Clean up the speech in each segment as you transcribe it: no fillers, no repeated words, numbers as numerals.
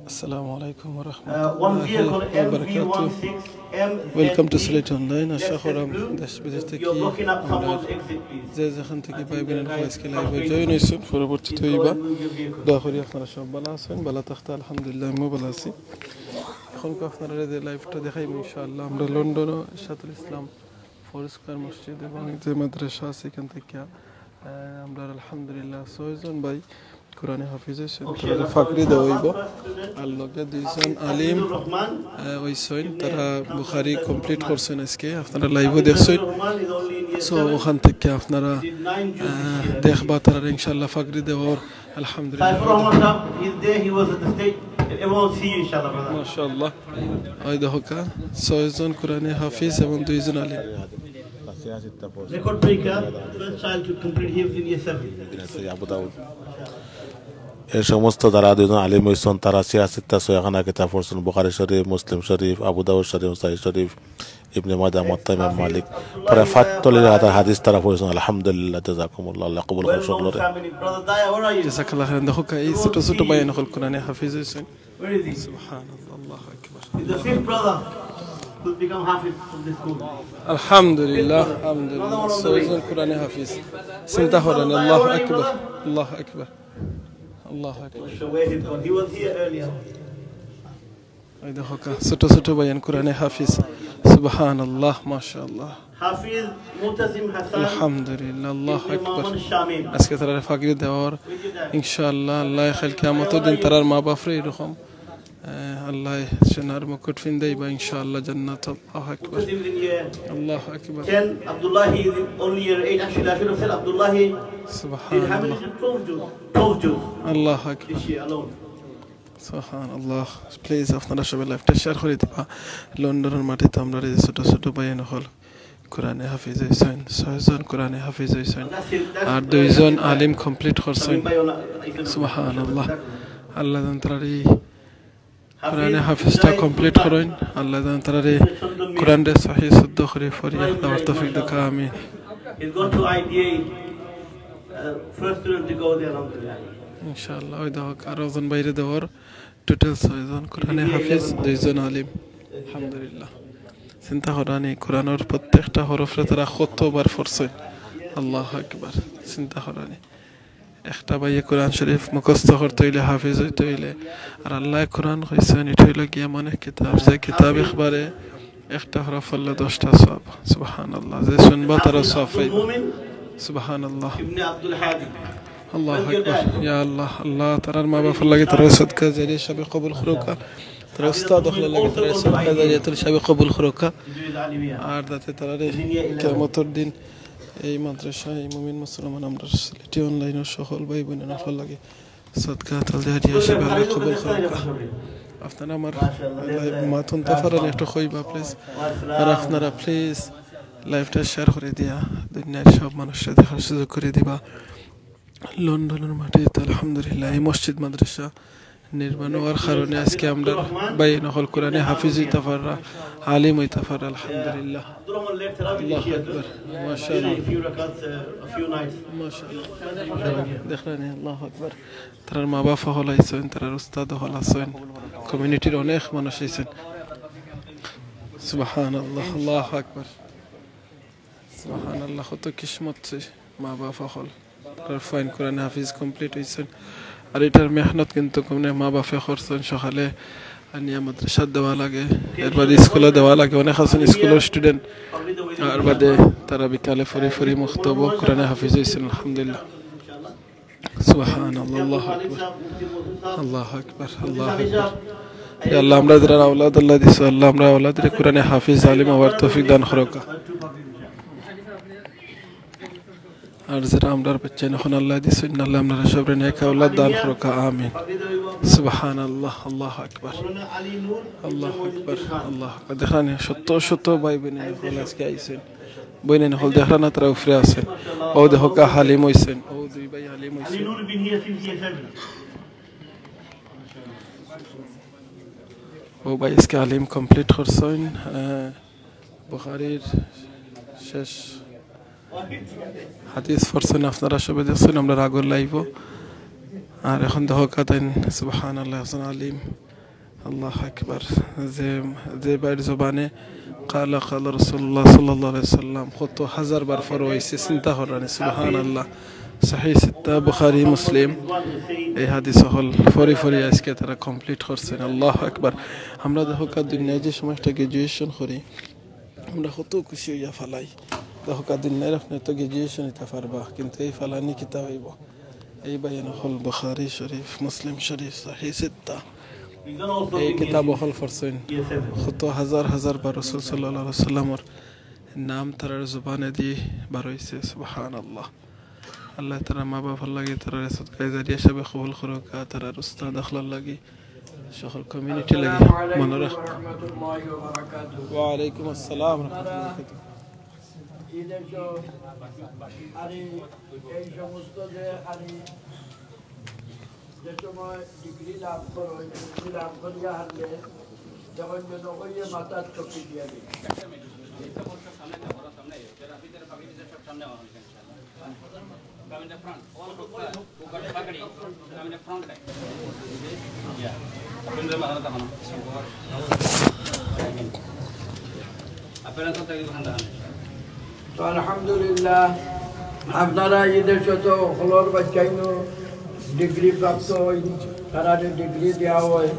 Assalamu alaikum wa rahmatullahi wa barakatuh. Welcome to Slate Online. আশা করাম দেশ বিদেশ থেকে আমরা যে যেখান থেকে ভাই বোনেরা আজকে লাইভে জয়েন হয়েছেন পরবর্তীতে হইবা দোয়া করি আপনারা সব ভালো আছেন ভালো থাকতে আলহামদুলিল্লাহ আমিও ভালো আছি। এখন আপনারা যে লাইভটা দেখাইব ইনশাআল্লাহ আমরা লন্ডন শাতুল ইসলাম ফোরস্কয়ার মসজিদ এবং যে মাদ্রাসা আছে এখান থেকে আমরা আলহামদুলিল্লাহ 6 জন ভাই কোরআনে হাফিজ হয়েছেন তারা ফাকরি দেওয়া হইব আর লগে দুইজন আলিম হইছেন তারা বুখারি কমপ্লিট করছেন আজকে আপনারা লাইভও দেখছেন সো ওখান থেকে আপনারা দেখবা তারা ইনশাআল্লাহ ফাকরি দেওয়ার আলহামদুলিল্লাহ মাশাআল্লাহ ওই দেখো 6 জন কোরআনে হাফিজ এবং দুইজন আলিম record breaker first child to complete hifz in year 7 Abu দাউদ এই সমস্ত যারা দুজন আলিম হইছেন তারা সিয়াসিত্তা সয়খানা কিতাব পড়ছেন বুখারী শরীফ মুসলিম শরীফ আবু দাউদ শরীফ সাহিহ শরীফ ইবনে মাজাহ মুত্তা ইমাম মালিক পরে ফাততুল হাদিস তারা পড়ছেন আলহামদুলিল্লাহ জাযাকুমুল্লাহ আল্লাহ কবুল করুন সকলরে জাযাকাল্লাহ খাইরান দেখো এই ছোট ছোট বায়ান হল কোরআনে হাফিজ হইছেন সুবহানাল্লাহ আল্লাহু আকবার the fifth brother who become hafiz from this school আলহামদুলিল্লাহ আলহামদুলিল্লাহ সৈয়দ কোরআনে হাফিজ চিন্তা করেন আল্লাহু আকবার আল্লাহু আকবার আল্লাহু আকবার he was here earlier এই দেখো ছোট ছোট বায়ান কোরআনে হাফিজ সুবহানাল্লাহ মাশাআল্লাহ hafiz mutasim hasan আলহামদুলিল্লাহ আল্লাহু আকবার Muhammad Shamim আজকে তারা ফাকরি দেওয়ার ইনশাআল্লাহ আল্লাহ খাল কিয়ামতের দিন তারার মা বাপরে এরকম আল্লাহ সোনার মুকুট ফিন্দাইবা ইনশাআল্লাহ জান্নাত আল্লাহু আকবার আল্লাহু আকবার 10 Abdullah he is only year 8 actually I should have said Abdullah he সুবহানাল্লাহ 12 juz আল্লাহু আকবার this year alone সুবহানাল্লাহ প্লিজ আপনারা সবাই লাইভটা শেয়ার করে দিবা লন্ডনের মাটিতে আমরা এই ছোট ছোট বায়ান হল কোরআনে হাফিজ হইছেন 6 জন কোরআনে হাফিজ হইছেন আর দুইজন আলিম কমপ্লিট করছেন সুবহানাল্লাহ আল্লাহ তাআলা কোরআনে হাফিজটা কমপ্লিট করেন আল্লাহ তাআলা কোরআনে সহিহ শুদ্ধ করে ফরিয়াদ দেওয়ার তৌফিক দাও আমিন he's going to IDA first student to go there alhamdulillah ইনশাআল্লাহ ওই দাও আরোজন বাইরে দেওয়ার টোটাল 6 জন কোরআনে হাফিজ দুইজন আলিম আলহামদুলিল্লাহ চিন্তা করানি কোরআনের প্রত্যেকটা হরফে তারা কতবার পড়ছেন আল্লাহু আকবার চিন্তা করানি একটা বাইয়ে কোরআন শরীফ মুখস্থ করতে হইলে হাফিজ হইতে হইলে আর আল্লাহ কোরআন কইছেন এটা হইল কি এমন এক কিতাব যে কিতাব ইখবারে একটা হরফ পড়লে 10টা সওয়াব সুবহানাল্লাহ যে শুনবা তারা সওয়াব পাইবে সুবহানাল্লাহ ibn Abdul Hadi আল্লাহু আকবার ইয়া আল্লাহ আল্লাহ তারার মা বাবার লাগি তারা সদকা জারিয়া সবে কবুল করুকা তারা উস্তাদ হলে লাগি তারা সদকা জারিয়া তারা সবে কবুল করুকা আর দাতে তারা কিয়ামতের দিন এই মাদ্রাসায় মুমিন মুসলমান আমরা সিলেটি অনলাইনের সকল ভাই বোনেরা লাগে সদকা জারিয়া সবে আল্লাহ কবুল করুকা আপনারা আমার মাথুন তাফারান একটু কইবা প্লিজ আর আপনারা প্লিজ লাইভটা শেয়ার করে দিয়া দুনিয়ার সব মানুষের দেখার সুযোগ করে দিবা লন্ডনের মাটিতে আলহামদুলিল্লাহ এই মসজিদ মাদ্রাসা নির্মাণ হওয়ার কারণে আজকে আমরা বাই নকল কোরআনে হাফিজ হইতে পাররা আলিম হইতে পাররা আলহামদুলিল্লাহ আল্লাহু আকবার মাশাআল্লাহ মাশাআল্লাহ দেখলেন আল্লাহু আকবার তার মা বাপ হল আইছেন তার উস্তাদ হল আছেন কমিউনিটির অনেক মানুষ আইছেন সুবহানাল্লাহ আল্লাহু আকবার সুবহানাল্লাহ কত কিসমত মা বাপ হল ফাইন কোরআন হাফিজ কমপ্লিট হইছেন আর এটার মেহনত কিন্তু কোনে মা বাপে করছেন সকালে আনিয়া মাদ্রাসা দেওয়া লাগে এর বাদে স্কুলে দেওয়া লাগে অনেক আছেন স্কুলের স্টুডেন্ট আর বাদে তারা বিকালে ফরি ফরি মুখতব কোরআন হাফিজ হইছেন আলহামদুলিল্লাহ সুবহানাল্লাহ আল্লাহু আকবার আল্লাহু আকবার আল্লাহু আকবার ইয়া আল্লাহ আমরা যারা আওলাদ আল্লাহ দিছো আল্লাহ আমরা আওলাদের কোরআনে হাফিজ আলিম হওয়ার তৌফিক দান করুকা আর যারা আমরার বাচ্চা এখন আল্লাহ দিছেন আল্লাহ আমরা সবরে নেক আওলাদ দান করুকা আমিন সুবহানাল্লাহ আল্লাহু আকবার আল্লাহু আকবার আল্লাহু আকবার দেখেন শত শত ভাই বোন হল আজকে আইছেন বইনেন হল দেখেন না তারা উপরে আছেন ও দেখো কা হালিম হইছেন ও দুই ভাই হালিম হইছেন ও ভাই আজকে হালিম কমপ্লিট করছেন বুখারীর শেষ হাদিস পড়ছেন আপনারা সবাই দেখছেন আমরা আগর লাইভ আর এখন দেখো কাতেন সুবহানাল্লাহ হাসান আলিম আল্লাহ আকবার যে বাইর জবানে কালা কালা রাসূলুল্লাহ সাল্লাল্লাহু আলাইহি সাল্লাম কত হাজার বার ফরমাইছে চিন্তা করেন সুবহানাল্লাহ সহিহ সিত্তা বুখারী মুসলিম এই হাদিস হল ফরি আজকে তারা কমপ্লিট করছেন আল্লাহু আকবার আমরা দেখো দুনিয়ায় যে সময়টা গ্রাজুয়েশন করি আমরা কত খুশি হইয়া ফেলাই দেখো দুনিয়ায় রাখলে তো গ্রাজুয়েশন হইতে পারবা কিন্তু এই ফালানি কিতাব হইব এই বায়ান হল বুখারী শরীফ মুসলিম শরীফ সহিহ সিত্তা এই কিতাব হল ফরছেন কত হাজার বার রাসূল সাল্লাল্লাহু আলাইহি সাল্লামের নাম তার জবানে দিয়ে বার হইছে সুবহানাল্লাহ আল্লাহ তাআলা মা বাবার লাগি তারা সদকায়ে জারিয়া হিসেবে কবুল করুক তারা উস্তাদ আখলার লাগি সকল কমিউনিটি লাগি মনে রাখ ওয়া আলাইকুম আসসালাম ওয়া রাহমাতুল্লাহ ঈদের তো আরে এই সমস্ত যে আরে যে সময় ডিগ্রি লাভ করিয়া হারলে যখন যেন ওই মাতার চোখে দিয়া দিই তো আলহামদুলিল্লাহ আপনারা ঈদের শত হলর বাচ্চাইন ডিগ্রি প্রাপ্ত হয় তারা ডিগ্রি দেওয়া হয়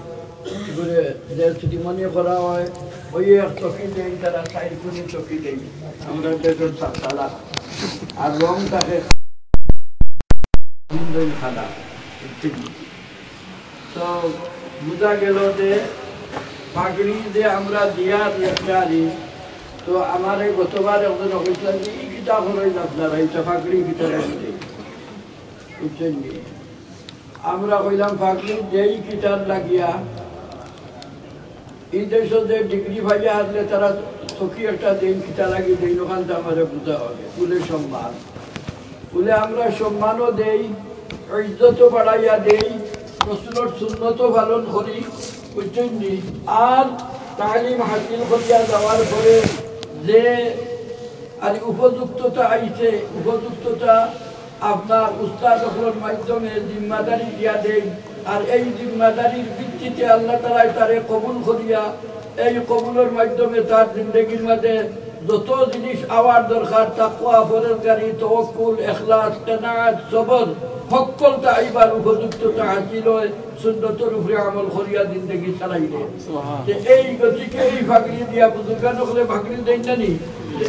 ঘুরে যে ছুটিমনি করা হয় ওই এক চকি দেই তারা সাইডকুনি চকি দেই আমরা দেশের তালা আর রং থাকে খাদা তো বোঝা গেল যে পাগড়ি যে আমরা দিয়ার লেখারি তো আমার এই গতবার একজন অফিসার এই কিতাব হলোই আপনারা এই পাগড়ি ভিতরে বুঝছেন আমরা কইলাম পাগড়ি যেই কিতাব লাগিয়া এই দেশে যে ডিগ্রি ভাইয়া আসলে তারা চকি একটা দিন কিতা লাগি দিন ওখান থেকে আমার বোঝা হবে কুলে সম্মান কুলে আমরা সম্মানও দেই ইজ্জতও বাড়াইয়া দেই রসুলের সুন্নতও পালন করি বুঝছেন আর তালিম হাসিল করিয়া যাওয়ার পরে যে আর উপযুক্ততা আইছে উপযুক্ততা আপনার উস্তাদগুলোর মাধ্যমে জিম্মাদারি দিয়া দেই আর এই জিম্মাদারির ভিত্তিতে আল্লাহ তাআলা তারে কবুল করিয়া এই কবুলের মাধ্যমে তার জিন্দেগির মধ্যে যত জিনিস আওয়ার দরকার তাকওয়া পরহেজগারি তাওয়াক্কুল ইখলাস কিনাআত সবর সকলটা আইবার উপযুক্ততা হাসিল হয় সুন্নতের উপরে আমল করিয়া জিন্দেগি চালাইলে এই গতিকে এই ভাগড়ি দিয়া বুজুর্গান হলে ভাগড়ি দেন জানি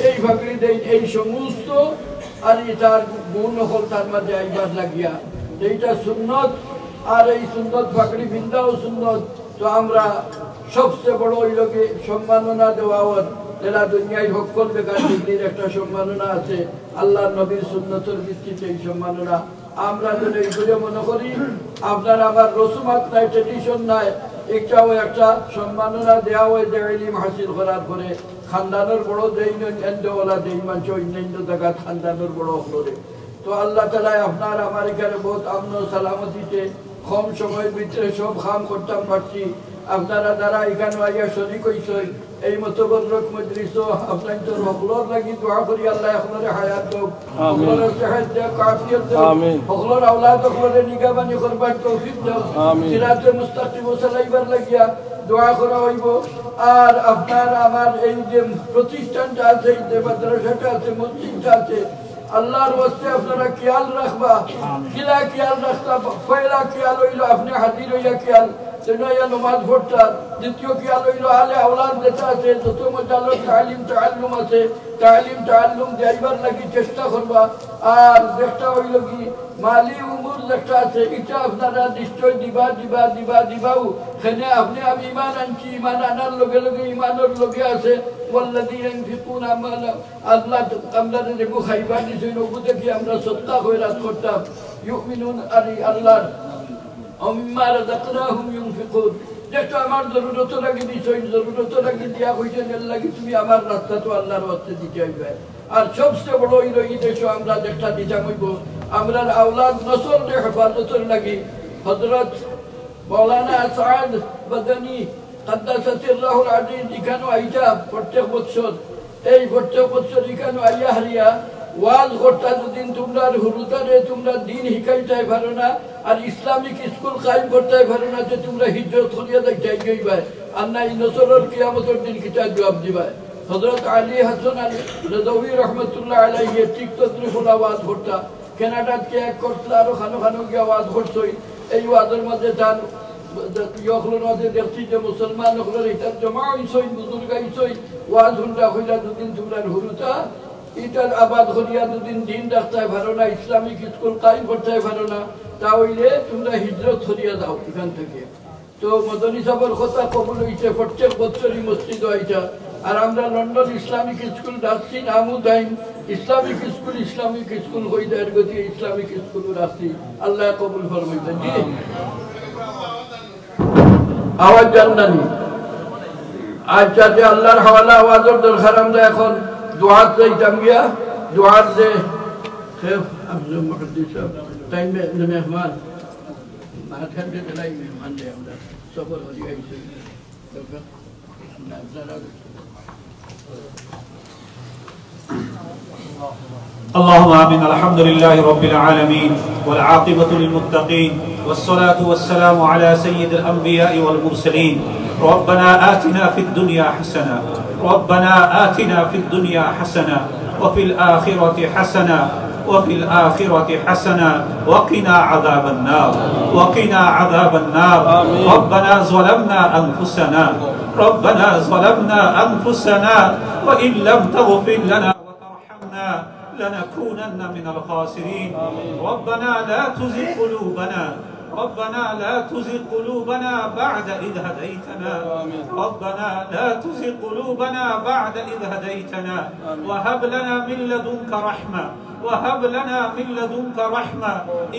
এই ভাগড়ি দেন এই সমস্ত আর তার গুণ হল তার মধ্যে আইবার লাগিয়া এইটা সুন্নত আর এই সুন্নত ভাগড়ি বিন্দাও সুন্নত তো আমরা সবচেয়ে বড় ওই লোকে সম্মাননা দেওয়া হয় এরা দুনিয়ায় সকল বেকার ডিগ্রির একটা সম্মাননা আছে আল্লাহ নবীর সুন্নতের ভিত্তিতে এই সম্মাননা আমরা যদি এইগুলো মনে করি আপনার আবার রসুমাত নাই ট্রেডিশন নাই একটাও একটা সম্মাননা দেওয়া হয় যে ইলম হাসিল করার পরে খানদানের বড় দেই এন্ডওয়ালা দেই মানুষ অন্যান্য জায়গা খানদানের বড় হলে তো আল্লাহ তাআলা আপনার আমার এখানে বহুত আমন সালামতিতে কম সময়ের ভিতরে সব কাম করতাম পারছি আপনারা দ্বারা এখানে আইয়া শরীক হইছেন এই মতবরক মজলিস আপনার তো সকলের লাগি দোয়া করি আল্লাহ আপনারে হায়াত দাও সকলের সেহত দাও কাফিয়ত দাও আমিন সকলের আওলাদ সকলের নিগাবানি করবার তৌফিক দাও আমিন সিরাতে মুস্তাকিম চালাইবার লাগিয়া দোয়া করা হইব আর আপনার আমার এই যে প্রতিষ্ঠানটা আছে যে মাদ্রাসাটা আছে মসজিদটা আছে আল্লাহর ওয়াস্তে আপনারা খেয়াল রাখবা কিলা খেয়াল রাখতা পয়লা খেয়াল হইল আপনি হাজির হইয়া খেয়াল সেনাইয়া নমাজ পড়তা দ্বিতীয় খেয়াল হইল আলে আওলাদ যেটা আছে যত মজালো তালিম আছে তালিম দেইবার লাগি চেষ্টা করবা আর যেটা হইল কি মালি উমুর যেটা আছে এটা আপনারা নিশ্চয় দিবাও সেনে আপনি আমি ইমান আনছি ইমান আনার লগে লগে ইমানের লগে আছে والذين ينفقون اموالا আল্লাহ আমরা দেখো খাইবার দিছেন ওগুতে কি আমরা সদকা খয়রাত করতাম ইউমিনুন আল্লাহ আম্মা রাযাকনাহুম ইউনফিকুন যেটা আমার জরুরত লাগি দিছেন জরুরত লাগি দিয়া কইছেন আল্লাহ কি তুমি আমার রাস্তা তো আল্লাহর ওয়াস্তে দিতে হইবে আর সবচেয়ে বড় এই দেশে আমরা যেটা দিতাম হইব আমরা আওলাদ নসলের হেফাজতের লাগি হযরত মাওলানা সাদ বাদানী কাদ্দাসাতিল্লাহুল আজিজ এখানে আইতা প্রত্যেক বছর এই প্রত্যেক বছর এখানে আইয়া হারিয়া ওয়াজ করতে যদি তোমরা হুরুতারে তোমরা দিন শিকাইতে পারো না আর ইসলামিক স্কুল কায়েম করতে পারো না যে তোমরা হিজরত করিয়া যাইতে যাইবা আর না ইনসরের কিয়ামতের দিন কিতা জবাব দিবা হযরত আলী হাসান আলী রাযাউই রাহমাতুল্লাহ আলাইহি ঠিক তদ্রিফুল আওয়াজ করতা কানাডাত কে এক করতলা আর খানো খানো কি আওয়াজ করছই এই ওয়াজের মধ্যে তার ইয়খলর মধ্যে দেখছি যে মুসলমান হলো এটা জমা হইছই বুজুর্গ হইছই ওয়াজ হুন্ডা কইলা দুদিন তোমরা হুরুতা ইটার আবাদ করিয়া দুদিন দিন রাখতে পারো না ইসলামিক স্কুল কায়েম করতে পারো না তাহলে তোমরা হিজরত করিয়া যাও এখান থেকে তো মদনী সাহেবের কথা কবুল হইছে প্রত্যেক বছরই মসজিদ হইতা আর আমরা লন্ডন ইসলামিক স্কুল রাখছি নামও দাইন ইসলামিক স্কুল হইতে এর গতি ইসলামিক স্কুল রাখছি আল্লাহ কবুল ফরমাইতেন জি আওয়াজ জাননানি আচ্ছা যে আল্লাহর হাওয়ালা আওয়াজের দরকার আমরা এখন দুআত যাইতাম গিয়া দুআত যে শেখ আব্দুল মুহাদ্দিস সাহেব টাইমে মেহমান মাথান যে লাই মেহমান দে আমরা সবর হরি আইছে اللهم آمين. الحمد لله رب العالمين والعاقبة للمتقين والصلاة والسلام على سيد الأنبياء والمرسلين. ربنا آتنا في الدنيا حسنة ربنا آتنا في الدنيا حسنة وفي الآخرة حسنة وفي الآخرة حسنة وقنا عذاب النار وقنا عذاب النار. ربنا ظلمنا أنفسنا وإن لم تغفر لنا وترحمنا لنكونن من الخاسرين. ربنا لا تزغ قلوبنا بعد إذ هديتنا وهب لنا من لدنك رحمة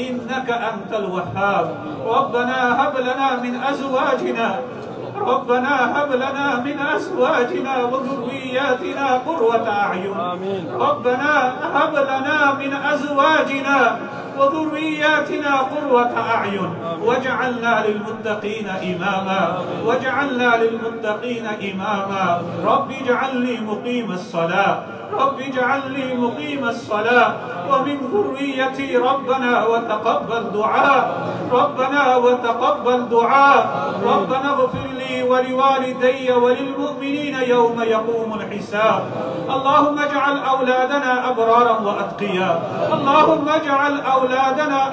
إنك أنت الوهاب. ربنا هب لنا من أزواجنا وذرياتنا قرة أعين. ربنا هب لنا من أزواجنا وذرياتنا قرة أعين واجعلنا للمتقين إماما. رب اجعلني مقيم الصلاة ومن ذريتي ربنا وتقبل دعاء. ربنا اغفر لي ولوالدي وللمؤمنين يوم يقوم الحساب. اللهم اجعل أولادنا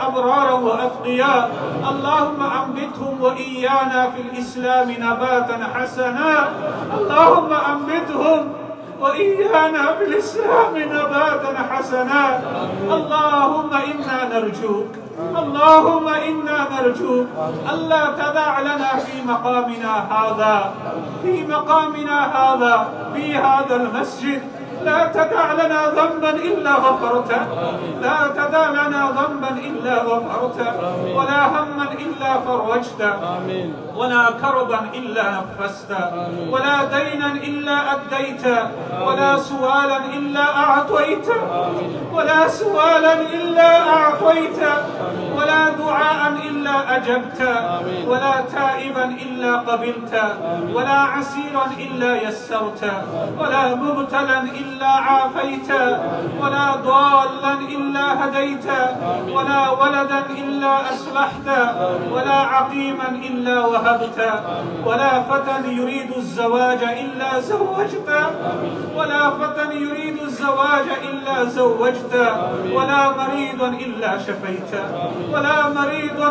أبرارا وأتقياء. اللهم أنبتهم وإيانا في الإسلام نباتا حسنا. اللهم أنبتهم وإيانا في الإسلام نباتا حسنا. اللهم إنا نرجوك ألا تدع لنا في مقامنا هذا في هذا المسجد لا تدع لنا ذنبا إلا غفرته ولا هما إلا فرجته ولا كربا إلا نفسته ولا دينا إلا أديته ولا سؤالا إلا أعطيته ولا دعاء إلا أجبته ولا تائبا إلا قبلته ولا عسيرا إلا يسرته ولا مبتلا إلا عافيته ولا ضالا إلا هديته ولا ولدا إلا أصلحته ولا عقيما إلا وهبته ولا فتى يريد الزواج إلا زوجته ولا مريضا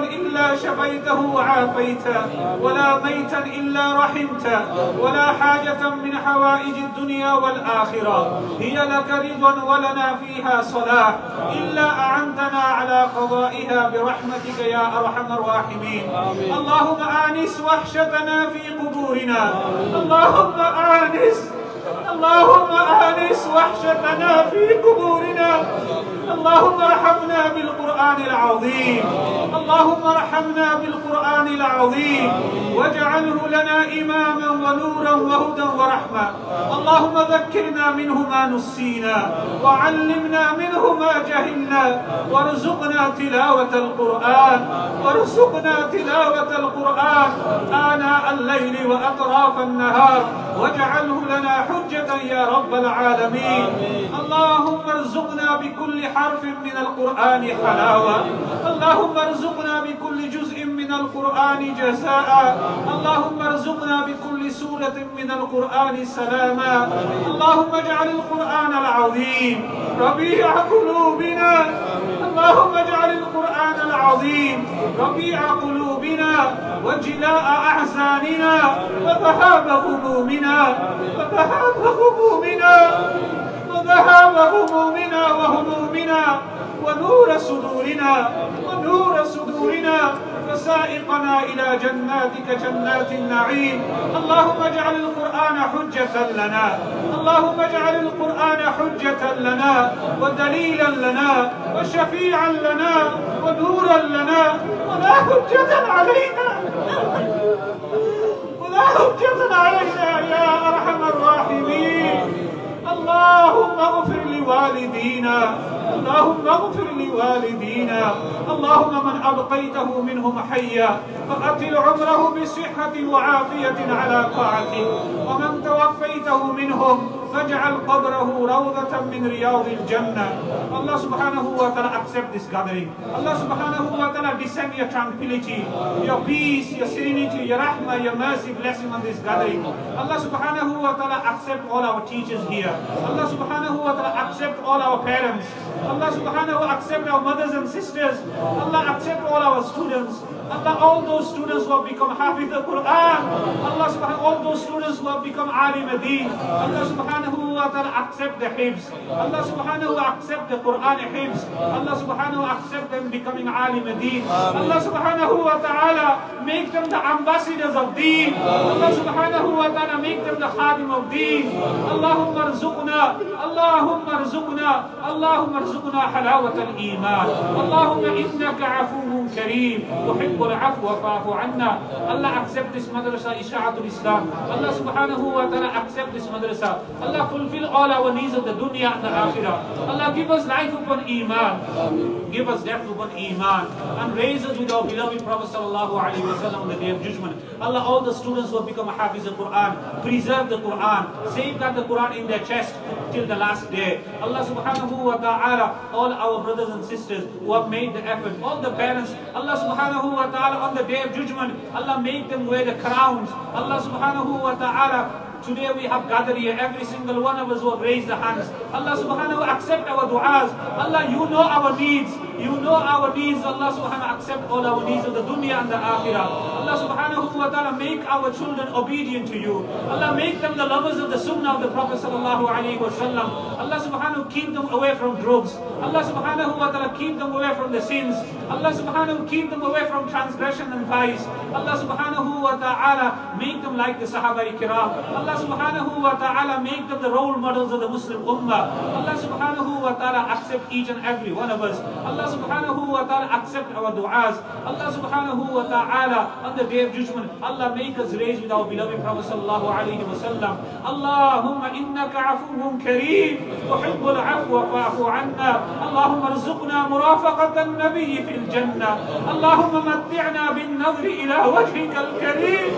إلا شفيته وعافيته ولا ميتا إلا رحمته ولا حاجة من حوائج الدنيا والآخرة هي لك رضا ولنا فيها صلاح إلا أعنتنا على قضائها برحمتك يا أرحم الراحمين. اللهم آنس وحشتنا في قبورنا. اللهم آنس وحشتنا في قبورنا. اللهم ارحمنا بالقرآن العظيم واجعله لنا إماما ونورا وهدى ورحمة. اللهم ذكرنا منه ما نسينا وعلمنا منه ما جهلنا وارزقنا تلاوة القرآن ارزقنا تلاوة القرآن آناء الليل وأطراف النهار واجعله لنا حجة يا رب العالمين. اللهم ارزقنا بكل حرف من القرآن حلاوة، اللهم ارزقنا بكل جزء من القرآن جزاء، اللهم ارزقنا بكل سورة من القرآن سلاما. اللهم اجعل القرآن العظيم ربيع قلوبنا، اللهم اجعل القرآن العظيم ربيع قلوبنا وجلاء أحزاننا وذهاب همومنا وهمومنا ونور صدورنا وسائقنا إلى جناتك جنات النعيم. اللهم اجعل القرآن حجة لنا، اللهم اجعل القرآن حجة لنا ودليلا لنا وشفيعا لنا ونورا لنا ولا حجة علينا يا أرحم الراحمين. اللهم اغفر لوالدينا، اللهم اغفر لوالدينا، اللهم من أبقيته منهم حيا فأطل عمره بصحة وعافية على طاعتك، ومن توفيته منهم فاجعل قبره روضة من رياض الجنة. Allah subhanahu wa ta'ala accept this gathering. Allah subhanahu wa ta'ala descend your tranquility, your peace, your serenity, your rahmah, your mercy, blessing on this gathering. Allah subhanahu wa ta'ala accept all our teachers here. Allah subhanahu wa ta'ala accept all our parents. Allah subhanahu wa ta'ala accept our mothers and sisters. Allah accept all our students. Allah, all those students who have become Hafiz al-Quran. Allah subhanahu all those students who have become Alim al-Deen. Allah subhanahu wa ta'ala accept the Hifz. Allah subhanahu wa ta'ala accept the Quran Hifz. Allah subhanahu wa ta'ala accept them becoming Alim al-Deen. Allah subhanahu wa ta'ala make them the ambassadors of Deen. Allah subhanahu wa ta'ala make them the Khadim of Deen. Allahumma arzuqna halawat al-Iman. Allahumma innaka afuwun kareem tuhibbu al-afwa fa'fu anna. Allah accept this madrasa Isha'atul Islam. Allah subhanahu wa ta'ala accept this madrasa. Allah fulfill all our needs of the dunya and the akhirah. Allah give us life upon Iman, give us death upon Iman, and raise us with our beloved Prophet sallallahu alaihi wasallam on the day of judgment. Allah, all the students who have become a Hafiz al-Quran, preserve the Quran, safeguard the Quran in their chest till the last day. Allah subhanahu wa ta'ala, all our brothers and sisters who have made the effort, all the parents, Allah subhanahu wa ta'ala on the day of judgment, Allah make them wear the crowns. Allah subhanahu wa ta'ala, today we have gathered here, every single one of us who have raised the hands. Allah subhanahu wa ta'ala accept our du'as. Allah, you know our needs. You know our needs. Allah subhanahu wa ta'ala accept all our needs of the dunya and the akhirah. Allah subhanahu wa ta'ala make our children obedient to you. Allah make them the lovers of the sunnah of the Prophet sallallahu alaihi wasallam. Allah subhanahu wa ta'ala keep them away from drugs. Allah subhanahu wa ta'ala keep them away from the sins. Allah subhanahu wa ta'ala keep them away from transgression and vice. Allah subhanahu wa ta'ala make them like the Sahaba Kiram. Allah subhanahu wa ta'ala make them the role models of the Muslim Ummah. Allah subhanahu wa ta'ala accept each and every one of us. Allah subhanahu wa ta'ala accept our du'as. Allah subhanahu wa ta'ala on the day of judgment, Allah make us raise with our beloved Prophet sallallahu alayhi wa sallam. Allahumma innaka afuwun kareem tuhibbul afwa fa'fu anna. Allahumma arzuqna murafaqata an-nabiy fil jannah. Allahumma matti'na bin nadri ila wajhika al-kareem.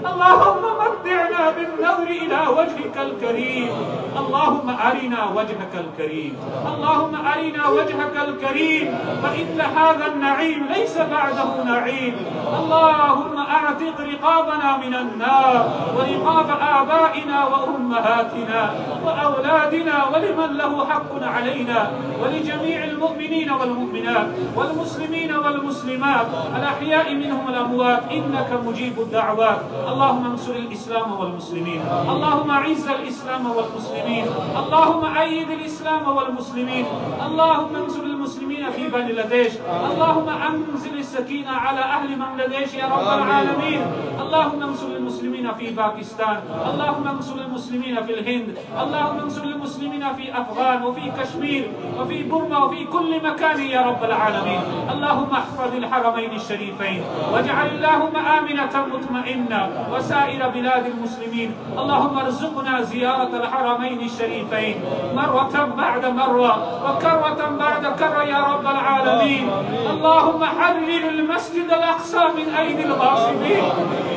اللهم متعنا بالنظر إلى وجهك الكريم. اللهم أرنا وجهك الكريم، اللهم أرنا وجهك الكريم، فإن هذا النعيم ليس بعده نعيم. اللهم أعتق رقابنا من النار ورقاب آبائنا وأمهاتنا وأولادنا ولمن له حق علينا ولجميع المؤمنين والمؤمنات والمسلمين والمسلمات الأحياء منهم الأموات إنك مجيب الدعوات. اللهم انصر الإسلام والمسلمين، اللهم أعز الإسلام والمسلمين، اللهم أيد الإسلام والمسلمين، اللهم انصر المسلمين في بنغلاديش، اللهم أنزل السكينة على أهل بنغلاديش يا رب العالمين. اللهم انصر المسلمين في باكستان، اللهم انصر المسلمين في الهند، اللهم انصر المسلمين في أفغان وفي كشمير وفي بورما وفي كل مكان يا رب العالمين. اللهم احفظ الحرمين الشريفين واجعل اللهم آمنة مطمئنة وسائر بلاد المسلمين. اللهم ارزقنا زيارة الحرمين الشريفين مرة بعد مرة وكرة بعد كرة يا رب العالمين. اللهم حرر المسجد الأقصى من أيدي الغاصبين.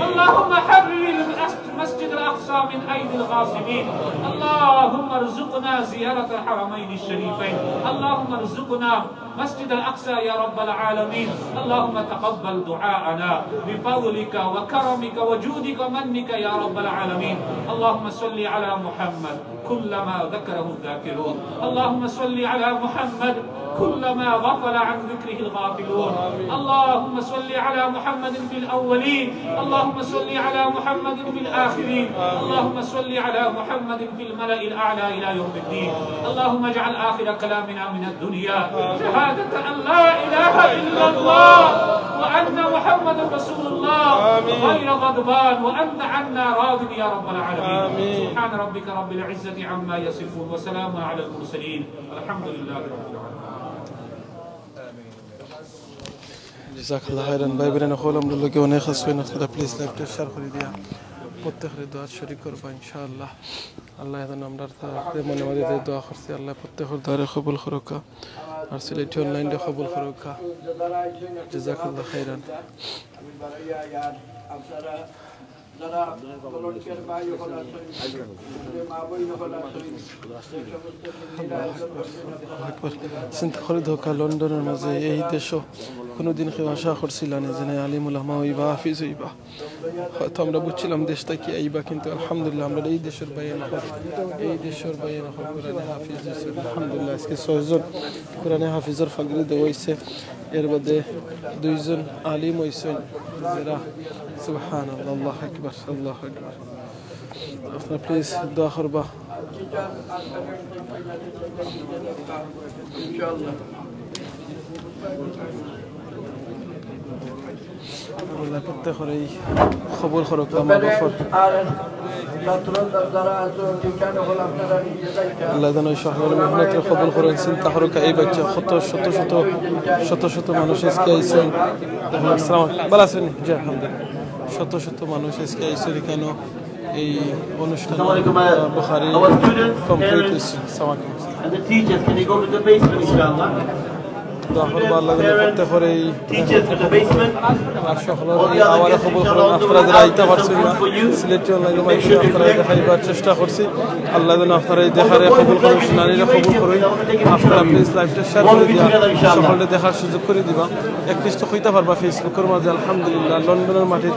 اللهم حرر المسجد الأقصى من أيدي الغاصبين. اللهم ارزقنا زيارة الحرمين الشريفين. اللهم ارزقنا مسجد الأقصى يا رب العالمين. اللهم تقبل دعاءنا بفضلك وكرمك وجودك ومنك يا رب العالمين. اللهم صل على محمد كلما ذكره الذاكرون. اللهم صل على محمد كلما غفل عن ذكره الغافلون. اللهم صل على محمد في الأولين. اللهم صل على محمد في الآخرين. اللهم صل على محمد في الملأ الأعلى إلى يوم الدين. اللهم اجعل آخر كلامنا من الدنيا شهادة أن لا إله إلا الله وأن محمد رسول الله غير غضبان وأنت عنا راض يا رب العالمين. سبحان ربك رب العزة عما يصفون وسلام على المرسلين الحمد لله رب العالمين. জাযাকাল্লাহ খাইরান। ভাই বোনেরা হল আমরা লোকে অনেক আসবেন, আপনারা please লাইভটা share করে দিয়া প্রত্যেকের দোয়া শরীক করবা ইনশাআল্লাহ। আল্লাহ যেন আমরা মনে মধ্যে দোয়া করছি, আল্লাহ প্রত্যেকের দোয়া কবুল করুক আর সিলেটি অনলাইনে কবুল করুক। জাযাকাল্লাহ খাইরান। আপনারা যারা ভলান্টিয়ার ভাই হল আছেন, মা বই হল আছেন, চিন্তা করে ধোকা লন্ডনের মাঝে এই দেশও কোনোদিন কেউ আশা করছিল না যে আলিমুল আহমা হইবা, হাফিজ হইবা। হয়তো আমরা বুঝছিলাম দেশটা কি আইবা, কিন্তু আলহামদুলিল্লাহ আমরা এই দেশের বাইরে নকল, এই দেশের বাইরে নকল কোরআনে হাফিজ হয়েছে আলহামদুলিল্লাহ। আজকে 6 জন কোরআনে হাফিজের ফাগরি দেওয়া হয়েছে, এর বাদে 2 জন আলিম হয়েছেন যারা সুবহানাল্লাহ, আল্লাহু আকবার, আল্লাহু আকবার। আপনারা প্লিজ দোয়া করবা ইনশাআল্লাহ। আল্লাহ প্রত্যেকের এই কবুল করুক আমার গফর। আর ছাত্ররা যারা আছে ঠিকানা হল আপনারা নিজে যাইতে আল্লাহ যেন সকলের মেহনতের কবুল করেন। চিন্তা করুক এই বাচ্চা শত শত মানুষ আজকে আইসেন। আসসালামু আলাইকুম, ভালো আছেন? জি আলহামদুলিল্লাহ। শত মানুষ আজকে আইসেন কেন এই অনুষ্ঠান বুখারী কমপ্লিট হয়েছে। আসসালামু আলাইকুম। And the teachers, can you go to the basement, inshallah? দোয়া করবো আল্লাহ যেন প্রত্যেকের এই Teachers to the basement. আর সকলের এই আওয়াজে কবুল করেন। আপনারা যারা আইতে পারছেন না সিলেটি অনলাইনের মাধ্যমে আপনারা দেখাইবার চেষ্টা করছি, আল্লাহ যেন আপনারা এই দেখারে কবুল করেন, শুনানিরে কবুল করেন। আপনারা প্লিজ লাইভটা শেয়ার করে দিয়া সকলে দেখার সুযোগ করে দিবা। একত্রিশ হইতে পারবা ফেসবুকের মাঝে আলহামদুলিল্লাহ লন্ডনের মাটির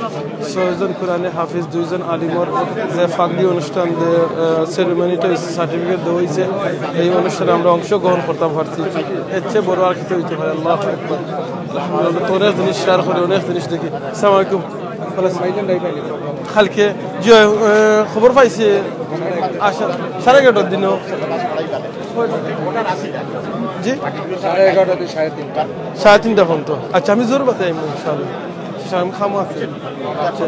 6 জন কোরআনে হাফিজ, 2 জন আলিমর যে ফাগলি অনুষ্ঠান যে সেরেমনিটা হয়েছে, সার্টিফিকেট দেওয়া হয়েছে, এই অনুষ্ঠানে আমরা অংশগ্রহণ করতে পারছি। এর চেয়ে বড় আর কিছু হইতে পারে। আল্লাহু আকবার, আলহামদুলিল্লাহ। তো অনেক জিনিস শেয়ার করে, অনেক জিনিস দেখি। আসসালামু আলাইকুম। কালকে জি খবর পাইছি আচ্ছা 11:30 দিন জি 11:30 3:30 পর্যন্ত। আচ্ছা আমি জোর বাতাই ইনশাআল্লাহ শাম খামো আছে। আচ্ছা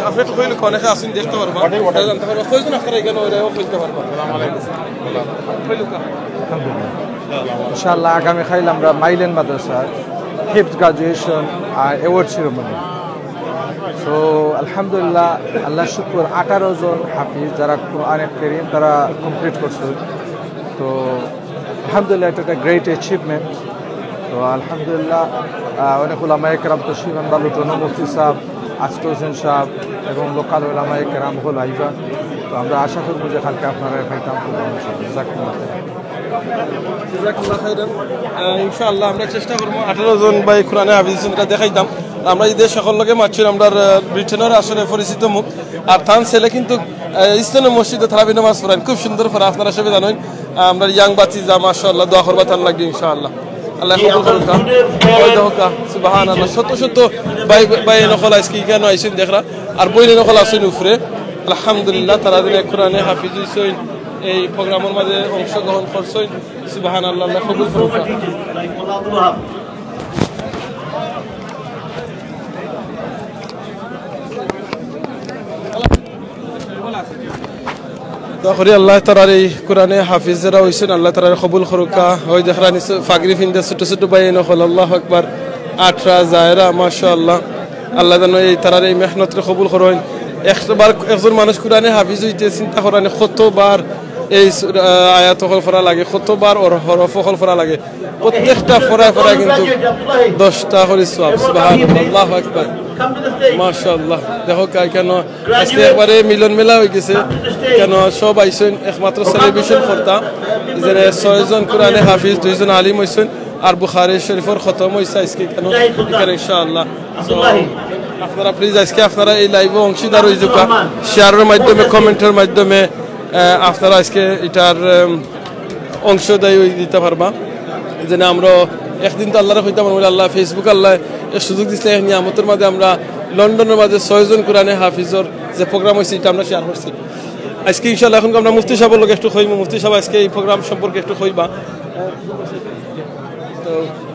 আপনি তো কইলে কোনে আসেন দেখতে পারবা, ওটা জানতে পারবা কয়জন আপনারা এখানে ওরাও কইতে পারবা। আসসালামু আলাইকুম। ইনশাআল্লাহ আগামী খাইল আমরা মাইলেন মাদ্রাসার ফিফথ গ্রাজুয়েশন আর অ্যাওয়ার্ড সেরেমনি। সো আলহামদুলিল্লাহ, আল্লাহ শুকর 18 জন হাফিজ যারা কোরআন কারীম তারা কমপ্লিট করছে। তো আলহামদুলিল্লাহ এটা একটা গ্রেট অ্যাচিভমেন্ট। তো আলহামদুলিল্লাহ অনেক উলামায়ে কেরাম তশরিফ আনবার, লুটন মুফতি সাহেব, আসিফ হোসেন সাহেব এবং লোকাল উলামায়ে কেরাম হল আইবা। তো আমরা আশা করবো যে কালকে আপনারা পাইতাম। জাযাকাল্লাহ খাইরান। ইনশাআল্লাহ আমরা চেষ্টা করবো 18 জন ভাই কোরআনে হাফিজ এটা দেখাইতাম। আমরা ঈদের সকল লোকে মারছি, আমরা ব্রিটেনের আসলে পরিচিত মুখ। আর তান ছেলে কিন্তু ইসলামের মসজিদে তারাবি নামাজ পড়েন, খুব সুন্দর করে আপনারা সবাই জানেন। আমরা ইয়াং বাচ্চি যা মাশাআল্লাহ দোয়া করবা তার লাগবে ইনশাআল্লাহ। আল্লাহ কবুল করুক। ওই দেখো সুবহানাল্লাহ, শত ভাই নকল আজকে কেন আইছেন দেখরা, আর বইলে নকল আছেন উপরে আলহামদুলিল্লাহ। তারা দিনে কোরআনে হাফিজ হইছেন, এই প্রোগ্রামের মাঝে অংশগ্রহণ করছেন। সুবহানাল্লাহ, আল্লাহ কবুল করুক। দোয়া করি আল্লাহ তাআলার এই কোরআনে হাফিজ যারা হইছেন আল্লাহ তাআলা কবুল করুকা ওই দেখরা নিছে ফাগরি ফিন্দা ছোট ছোট বাইন হল আল্লাহু আকবার 18 জায়রা মাশাআল্লাহ আল্লাহ যেন এই তারার এই মেহনতরে কবুল করেন একবার একজন মানুষ কোরআনে হাফিজ হইতে চিন্তা করেন কতবার এই আয়াত হল পড়া লাগে কতবার ওর হরফ হল পড়া লাগে প্রত্যেকটা পড়া কিন্তু 10টা করে সওয়াব সুবহানাল্লাহ আল্লাহু আকবার মাশাআল্লাহ দেখো কেন আজকে একবারে মিলন মেলা হয়ে গেছে কেন সব আইছেন একমাত্র সেলিব্রেশন করতা যে 6 জন কোরআনে হাফিজ 2 জন আলিম হইছেন আর বুখারী শরীফের খতম হইছে আজকে কেন এখানে ইনশাআল্লাহ আপনারা প্লিজ আজকে আপনারা এই লাইভে অংশীদার হয়ে যাবেন শেয়ারের মাধ্যমে কমেন্টের মাধ্যমে আপনারা আজকে এটার অংশদায়ী দিতে পারবা যেন আমরা একদিন তো আল্লাহর কইতে পারবো আল্লাহ ফেসবুক আল্লাহ সুযোগ দিচ্ছে নিয়ামতের মাঝে আমরা লন্ডনের মাঝে 6 জন কোরআনে হাফিজর যে প্রোগ্রাম হয়েছে এটা আমরা শেয়ার করছি আজকে ইনশাআল্লাহ এখন আমরা মুফতি সাহেবের লোক একটু কইব মুফতি সাহেব আজকে এই প্রোগ্রাম সম্পর্কে একটু কইবা তো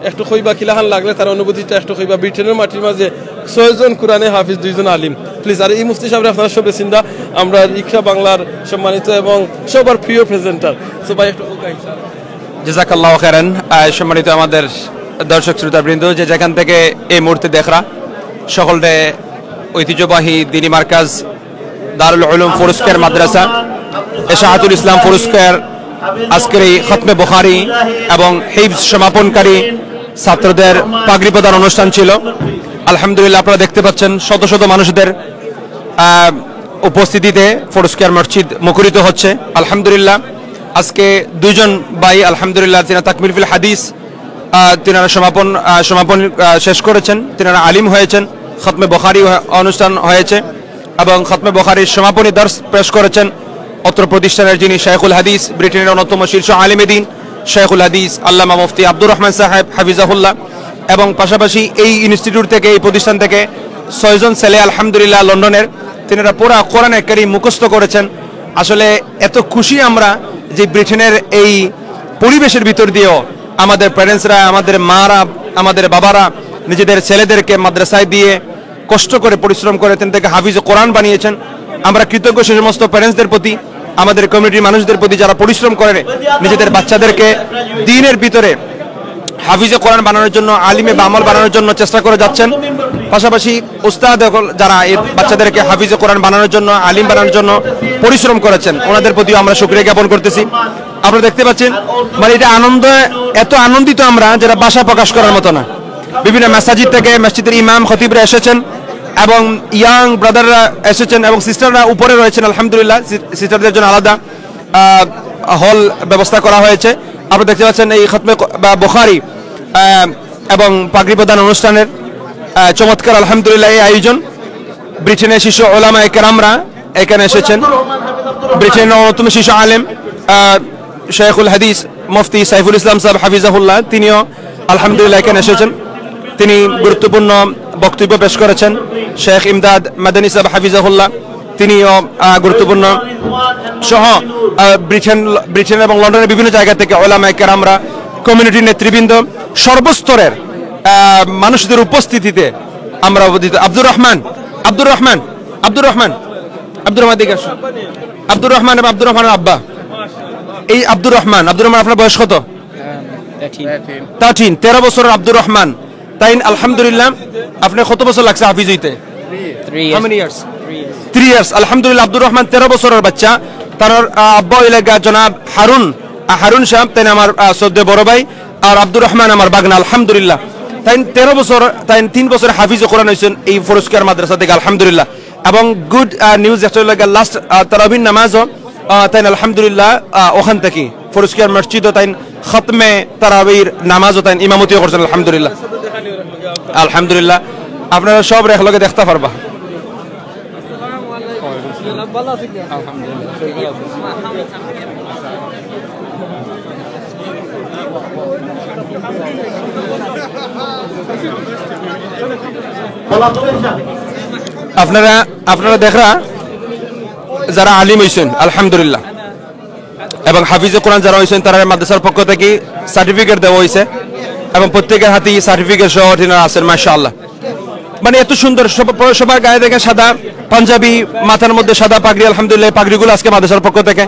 একটু কইবা কিলাহান লাগলে তার অনুভূতিটা একটু কইবা ব্রিটেনের মাটির মাঝে 6 জন কোরআনে হাফিজ 2 জন আলিম প্লিজ আর এই মুফতি সাহেব আপনারা সব চিন্তা আমরা ইকরা বাংলার সম্মানিত এবং সবার প্রিয় প্রেজেন্টার সো ভাই একটু ইনশাআল্লাহ জাযাকাল্লাহু খাইরান সম্মানিত আমাদের দর্শক শ্রোতাবৃন্দ যে যেখান থেকে এই মুহূর্তে দেখরা সকলকে ঐতিহ্যবাহী দ্বীনি মার্কাজ দারুল উলুম ফুরুস্কার মাদ্রাসা এশাআতুল ইসলাম ফুরুস্কার আজকের এই খতমে বুখারী এবং হিফজ সমাপনকারী ছাত্রদের পাগড়ি প্রদান অনুষ্ঠান ছিল আলহামদুলিল্লাহ আপনারা দেখতে পাচ্ছেন শত শত মানুষদের উপস্থিতিতে ফুরুস্কার মসজিদ মুখরিত হচ্ছে আলহামদুলিল্লাহ আজকে 2 জন ভাই আলহামদুলিল্লাহ তিনারা তাকমিল ফিল হাদিস তিনারা সমাপন শেষ করেছেন তিনারা আলিম হয়েছেন খতমে বুখারী অনুষ্ঠান হয়েছে এবং খতমে বুখারীর সমাপনী দর্স পেশ করেছেন অত্র প্রতিষ্ঠানের যিনি শাইখুল হাদিস ব্রিটেনের অন্যতম শীর্ষ আলিমে দ্বীন শাইখুল হাদিস আল্লামা মুফতি আব্দুর রহমান সাহেব হাফিজাহুল্লাহ এবং পাশাপাশি এই ইনস্টিটিউট থেকে এই প্রতিষ্ঠান থেকে 6 জন ছেলে আলহামদুলিল্লাহ লন্ডনের তিনারা পুরা কোরআনে কারীম মুখস্থ করেছেন আসলে এত খুশি আমরা যে ব্রিটেনের এই পরিবেশের ভিতর দিয়েও আমাদের প্যারেন্টসরা আমাদের মারা আমাদের বাবারা নিজেদের ছেলেদেরকে মাদ্রাসায় দিয়ে কষ্ট করে পরিশ্রম করে তিন থেকে হাফিজ কোরআন বানিয়েছেন আমরা কৃতজ্ঞ সেই সমস্ত প্যারেন্টসদের প্রতি আমাদের কমিউনিটির মানুষদের প্রতি যারা পরিশ্রম করে নিজেদের বাচ্চাদেরকে দ্বীনের ভিতরে হাফিজে কোরআন বানানোর জন্য আলিমে বা আমল বানানোর জন্য চেষ্টা করে যাচ্ছেন পাশাপাশি উস্তাদ যারা এই বাচ্চাদেরকে হাফিজে কোরআন বানানোর জন্য আলিম বানানোর জন্য পরিশ্রম করেছেন ওনাদের প্রতিও আমরা শুকরিয়া জ্ঞাপন করতেছি আপনারা দেখতে পাচ্ছেন মানে এটা আনন্দ এত আনন্দিত আমরা যেটা ভাষায় প্রকাশ করার মতো না বিভিন্ন মাসাজিদ থেকে মসজিদের ইমাম খতিবরা এসেছেন এবং ইয়াং ব্রাদাররা এসেছেন এবং সিস্টাররা উপরে রয়েছেন আলহামদুলিল্লাহ সিস্টারদের জন্য আলাদা হল ব্যবস্থা করা হয়েছে আপনারা দেখতে পাচ্ছেন এই খতমে বুখারী এবং পাগড়ি প্রদান অনুষ্ঠানের চমৎকার আলহামদুলিল্লাহ এই আয়োজন ব্রিটেনের শীর্ষ উলামায়ে কেরামরা এখানে এসেছেন ব্রিটেনের অন্যতম শীর্ষ আলেম শাইখুল হাদিস মুফতি সাইফুল ইসলাম সাহেব হাফিজাহুল্লাহ তিনিও আলহামদুলিল্লাহ এখানে এসেছেন তিনি গুরুত্বপূর্ণ বক্তব্য পেশ করেছেন শেখ ইমদাদ মাদানী সাহেব হাফিজাহুল্লাহ তিনিও গুরুত্বপূর্ণ সহ ব্রিটেন এবং লন্ডনের বিভিন্ন জায়গা থেকে উলামায়ে কেরামরা কমিউনিটির নেতৃবৃন্দ সর্বস্তরের মানুষদের উপস্থিতিতে আমরা আব্দুর রহমান এবং আব্দুর রহমানের আব্বা এই আব্দুর রহমান আপনার বয়স কত 13 বছরের আব্দুর রহমান তাই আলহামদুলিল্লাহ আপনার কত বছর লাগছে হাফিজ হইতে 3 ইয়ার্স আলহামদুলিল্লাহ আব্দুর রহমান 13 বছরের বাচ্চা তার আব্বা এলাকা জনাব হারুন সাহেব তাই আমার সদ্য বড় ভাই আর আব্দুর রহমান আমার বাগনা আলহামদুলিল্লাহ তাই 13 বছর তাই 3 বছর হাফিজ কোরআন হয়েছেন এই ফুরুস্কার মাদ্রাসা থেকে আলহামদুলিল্লাহ এবং গুড নিউজ একটা লাস্ট তারাবির নামাজও তাই আলহামদুলিল্লাহ ওখান থেকে ফুরুস্কার মসজিদও তাই খতমে তারাবির নামাজও তাই ইমামতিও করছেন আলহামদুলিল্লাহ আপনারা সব একলগে দেখতে পারবা আপনারা দেখরা যারা আলিম হইছেন আলহামদুলিল্লাহ এবং হাফিজে কোরআন যারা হইছেন তারা মাদ্রাসার পক্ষ থেকে সার্টিফিকেট দেওয়া হয়েছে এবং প্রত্যেকের হাতেই সার্টিফিকেট সহ আছেন মাশাআল্লাহ মানে এত সুন্দর সবার গায়ে দেখে সাদা পাঞ্জাবি, মাথার মধ্যে সাদা পাগড়ি, আলহামদুলিল্লাহ পাগড়িগুলো আজকে মাদ্রাসার পক্ষ থেকে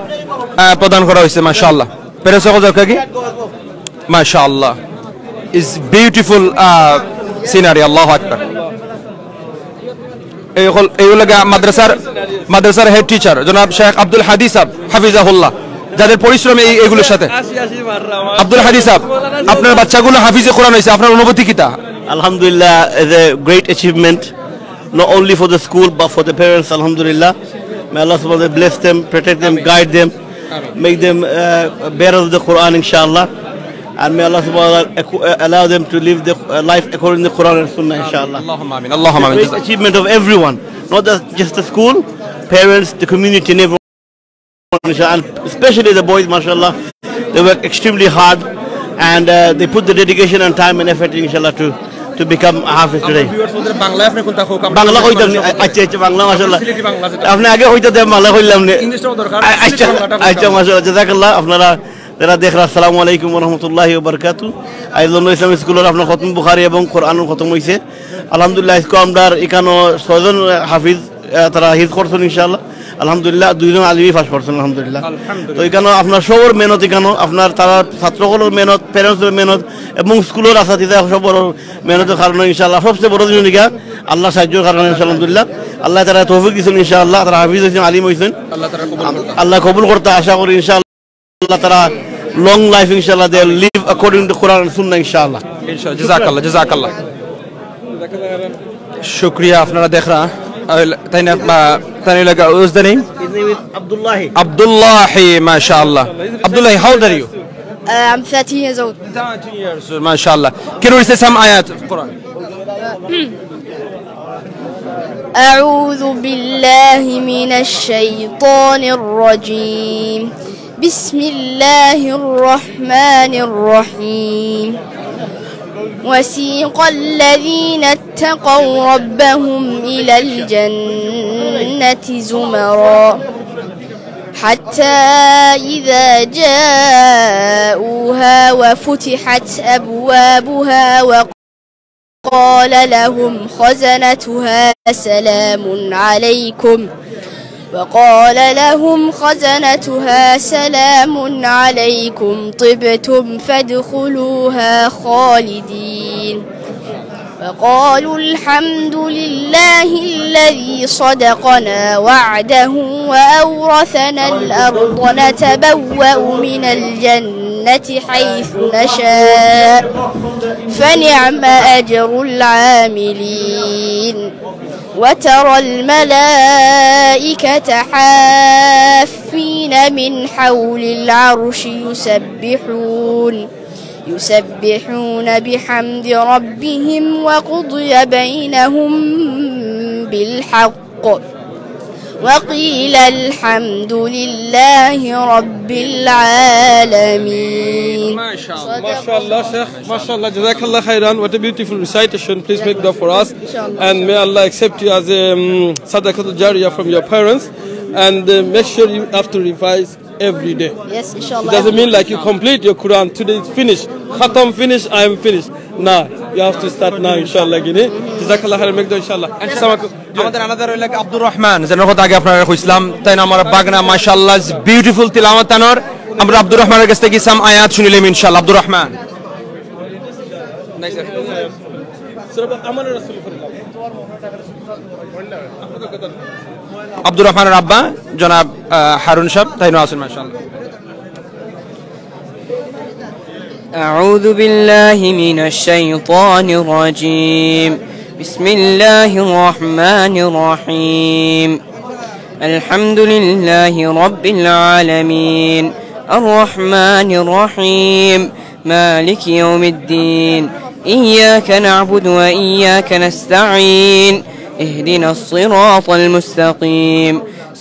প্রদান করা হয়েছে। মাশাআল্লাহ পেরেছে কি মাশাআল্লাহ ইজ বিউটিফুল সিনারি। আল্লাহু আকবার। এই হলো মাদ্রাসার হেড টিচার জনাব শেখ আব্দুল হাদি সাহেব হাফিজাহুল্লাহ, যাদের পরিশ্রম এইগুলোর সাথে। আব্দুল হাদি সাহেব, আপনার বাচ্চাগুলো হাফিজে কোরআন হয়েছে, আপনার অনুভূতি কি তা? Alhamdulillah is a great achievement, not only for the school but for the parents. Alhamdulillah, may Allah subhanahu wa ta'ala bless them, protect them, guide them, make them bearers of the Quran, inshallah, and may Allah subhanahu wa ta'ala allow them to live the life according to the Quran and Sunnah, inshallah. Allahumma amin. Allahumma amin. Great achievement of everyone, not just the school, parents, the community, and everyone, and especially the boys, mashallah. They work extremely hard, and they put the dedication and time and effort, inshallah, to become a hafiz today. Bangla কইতাম নি? আচ্ছা আচ্ছা, বাংলা মাশাআল্লাহ আপনি আগে হইতে দেন, বাংলা কইলাম নি? আচ্ছা আচ্ছা মাশাআল্লাহ, জাযাকাল্লাহ। আপনারা যারা দেখরা, আসসালামু আলাইকুম ওয়া রাহমাতুল্লাহি ওয়া বারাকাতুহু। আইজুল ইসলাম স্কুলের আপনার খতম বুখারী এবং কোরআন খতম হইছে আলহামদুলিল্লাহ। আজকে আমরা এখানে 6 জন হাফিজ তারা হিফজ করছেন ইনশাআল্লাহ। আলহামদুলিল্লাহ 2 জন আলিমি পাস করছেন আলহামদুলিল্লাহ। তো এখানে আপনার সবার মেহনত, এখানে আপনার তারা ছাত্রগুলোর মেহনত, প্যারেন্টসের মেহনত এবং স্কুলের আসাতিদা সবার মেহনতের কারণে ইনশাআল্লাহ সবচেয়ে বড় জিনিস আল্লাহ সাহায্যের কারণে আলহামদুলিল্লাহ আল্লাহ তারা তৌফিক দিয়েছেন ইনশাআল্লাহ। তারা হাফিজ হয়েছেন, আলিম হয়েছেন, আল্লাহ কবুল করতে আশা করি ইনশাআল্লাহ। তারা লং লাইফ ইনশাআল্লাহ, দে লিভ অ্যাকর্ডিং টু কোরআন এন্ড সুন্নাহ ইনশাআল্লাহ। ইনশাআল্লাহ। জাযাকাল্লাহ জাযাকাল্লাহ, শুকরিয়া। আপনারা দেখরা তাই না? তাই লাগা was the name? His name is Abdullahi. Abdullahi, mashallah. Abdullahi, how old are you? I'm 13 years old. 13 years old, mashallah. Can you recite some ayat of Quran? أعوذ بالله من الشيطان الرجيم. بسم الله الرحمن الرحيم. وسيق الذين اتقوا ربهم إلى الجنة زمرا حتى إذا جاءوها وفتحت أبوابها وقال لهم خزنتها سلام عليكم طبتم فادخلوها خالدين وقالوا الحمد لله الذي صدقنا وعده وأورثنا الأرض نتبوأ من الجنة حيث نشاء فنعم أجر العاملين وترى الملائكة حافين من حول العرش يسبحون بحمد ربهم وقضي بينهم بالحق وقيل الحمد لله رب العالمين. MashaAllah, Sheikh. MashaAllah, Jazakallah khairan. What a beautiful recitation. Please make dua for us. And may Allah accept you as a sadaqatul jariyah from your parents. And make sure you have to revise every day. Yes, inshallah. It doesn't mean like you complete your Quran. Today it's finished. Khatam finished, I am finished. Nah, you have to start now, inshallah. Jazakallah khairan. Make dua, inshallah. আমাদের another হইল আব্দুর রহমান, যেনার কথা আগে আপনারা কইছিলাম, তাই না? আমার বাগনা মাশাআল্লাহ বিউটিফুল তিলাওয়াত তানোর। আমরা আব্দুর রহমানের কাছ থেকে সাম আয়াত শুনিলাম ইনশাআল্লাহ। আব্দুর রহমান। আব্দুর রহমানের আব্বা জনাব হারুন সাহেব, তাই না? আছেন মাশাআল্লাহ। أعوذ بالله من الشيطان الرجيم. بسم الله الرحمن الرحيم. الحمد لله رب العالمين الرحمن الرحيم مالك يوم الدين إياك نعبد وإياك نستعين اهدنا الصراط المستقيم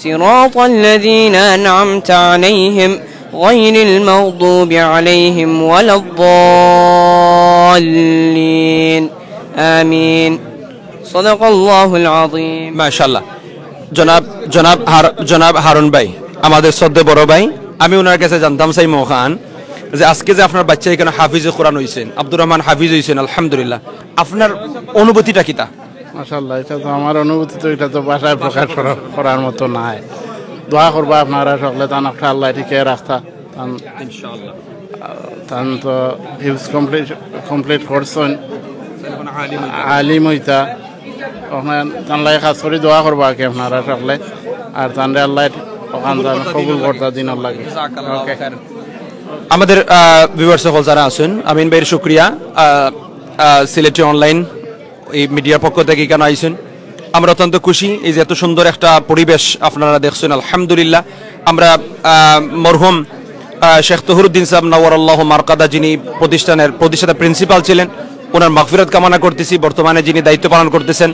صراط الذين أنعمت عليهم غير المغضوب عليهم ولا الضالين آمين. صدق الله العظيم. মাশাআল্লাহ। জনাব হারুন ভাই, আমাদের শ্রদ্ধেয় বড় ভাই, আমি ওনার কাছে জানতাম চাই মোখান যে আজকে যে আপনার বাচ্চা এখানে হাফিজে কোরআন হইছেন, আব্দুর রহমান হাফিজ হইছেন আলহামদুলিল্লাহ, আপনার অনুভূতিটা কিতা? মাশাআল্লাহ, এটা তো আমার অনুভূতি, তো এটা তো ভাষায় প্রকাশ করার মতো নাই। দোয়া করবা আপনারা সকলে, তান একটা আল্লাহ ঠিকই রাখতা, তান ইনশাআল্লাহ তান তো হিউজ কমপ্লিট করছেন, আলিম হইতা ওখানে তানলাই খাস করে দোয়া করবা কি আপনারা সকলে, আর তানরে আল্লাহ ওখান কবুল করতা দিন আল্লাহ। আমাদের ভিউয়ার্স সকল যারা আছেন, আমিন ভাইয়ের শুকরিয়া, সিলেটি অনলাইন এই মিডিয়ার পক্ষ থেকে কেন আইছেন, আমরা অত্যন্ত খুশি। এই যে এত সুন্দর একটা পরিবেশ আপনারা দেখছেন, আলহামদুলিল্লাহ। আমরা মরহুম শেখ তহরুদ্দিন সাহেব নওয়ারাল্লাহু মারকাদা, যিনি প্রতিষ্ঠানের প্রিন্সিপাল ছিলেন, ওনার মাগফিরাত কামনা করতেছি। বর্তমানে যিনি দায়িত্ব পালন করতেছেন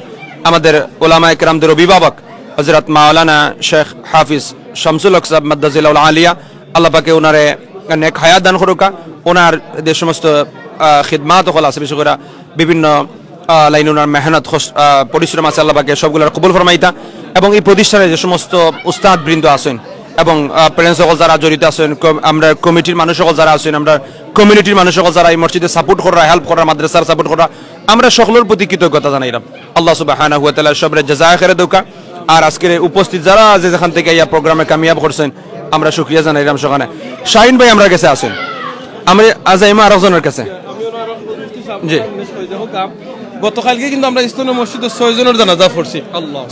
আমাদের ওলামায়ে কেরামদের অভিভাবক হযরত মাওলানা শেখ হাফিজ শামসুল হক সাহেব মাদ্দাজিলাল আলিয়া, আল্লাহ পাকে ওনারে নেক হায়াত দান করুকা। ওনার যে সমস্ত খিদমাত হল আছে, বিশেষ করে বিভিন্ন লাইন ওনার মেহনত পরিশ্রম আছে, আল্লাহ পাকে সবগুলোর কবুল ফরমাইতা। এবং এই প্রতিষ্ঠানে যে সমস্ত উস্তাদ বৃন্দ আছেন এবং প্যারেন্টস সকল যারা জড়িত আছেন, আমরা কমিটির মানুষ সকল যারা আছেন, আমরা কমিউনিটির মানুষ সকল যারা এই মসজিদে সাপোর্ট করা, হেল্প করা, মাদ্রাসার সাপোর্ট করা, আমরা সকলের প্রতি কৃতজ্ঞতা জানাইলাম। আল্লাহ সুবহানাহু ওয়া তাআলা সবরে জাযায়ে খায়র দৌকা। আর আজকের উপস্থিত যারা আছে যেখান থেকে এই প্রোগ্রামে কামিয়াব করছেন, আমরা শুকরিয়া জানাইলাম। সেখানে শাহিন ভাই আমরা কাছে আছেন, আমরা আজাইমা আরেকজনের কাছে। জি, গতকালকে কিন্তু আমরা ইস্তানের মসজিদে 6 জনের জানাজা পড়ছি।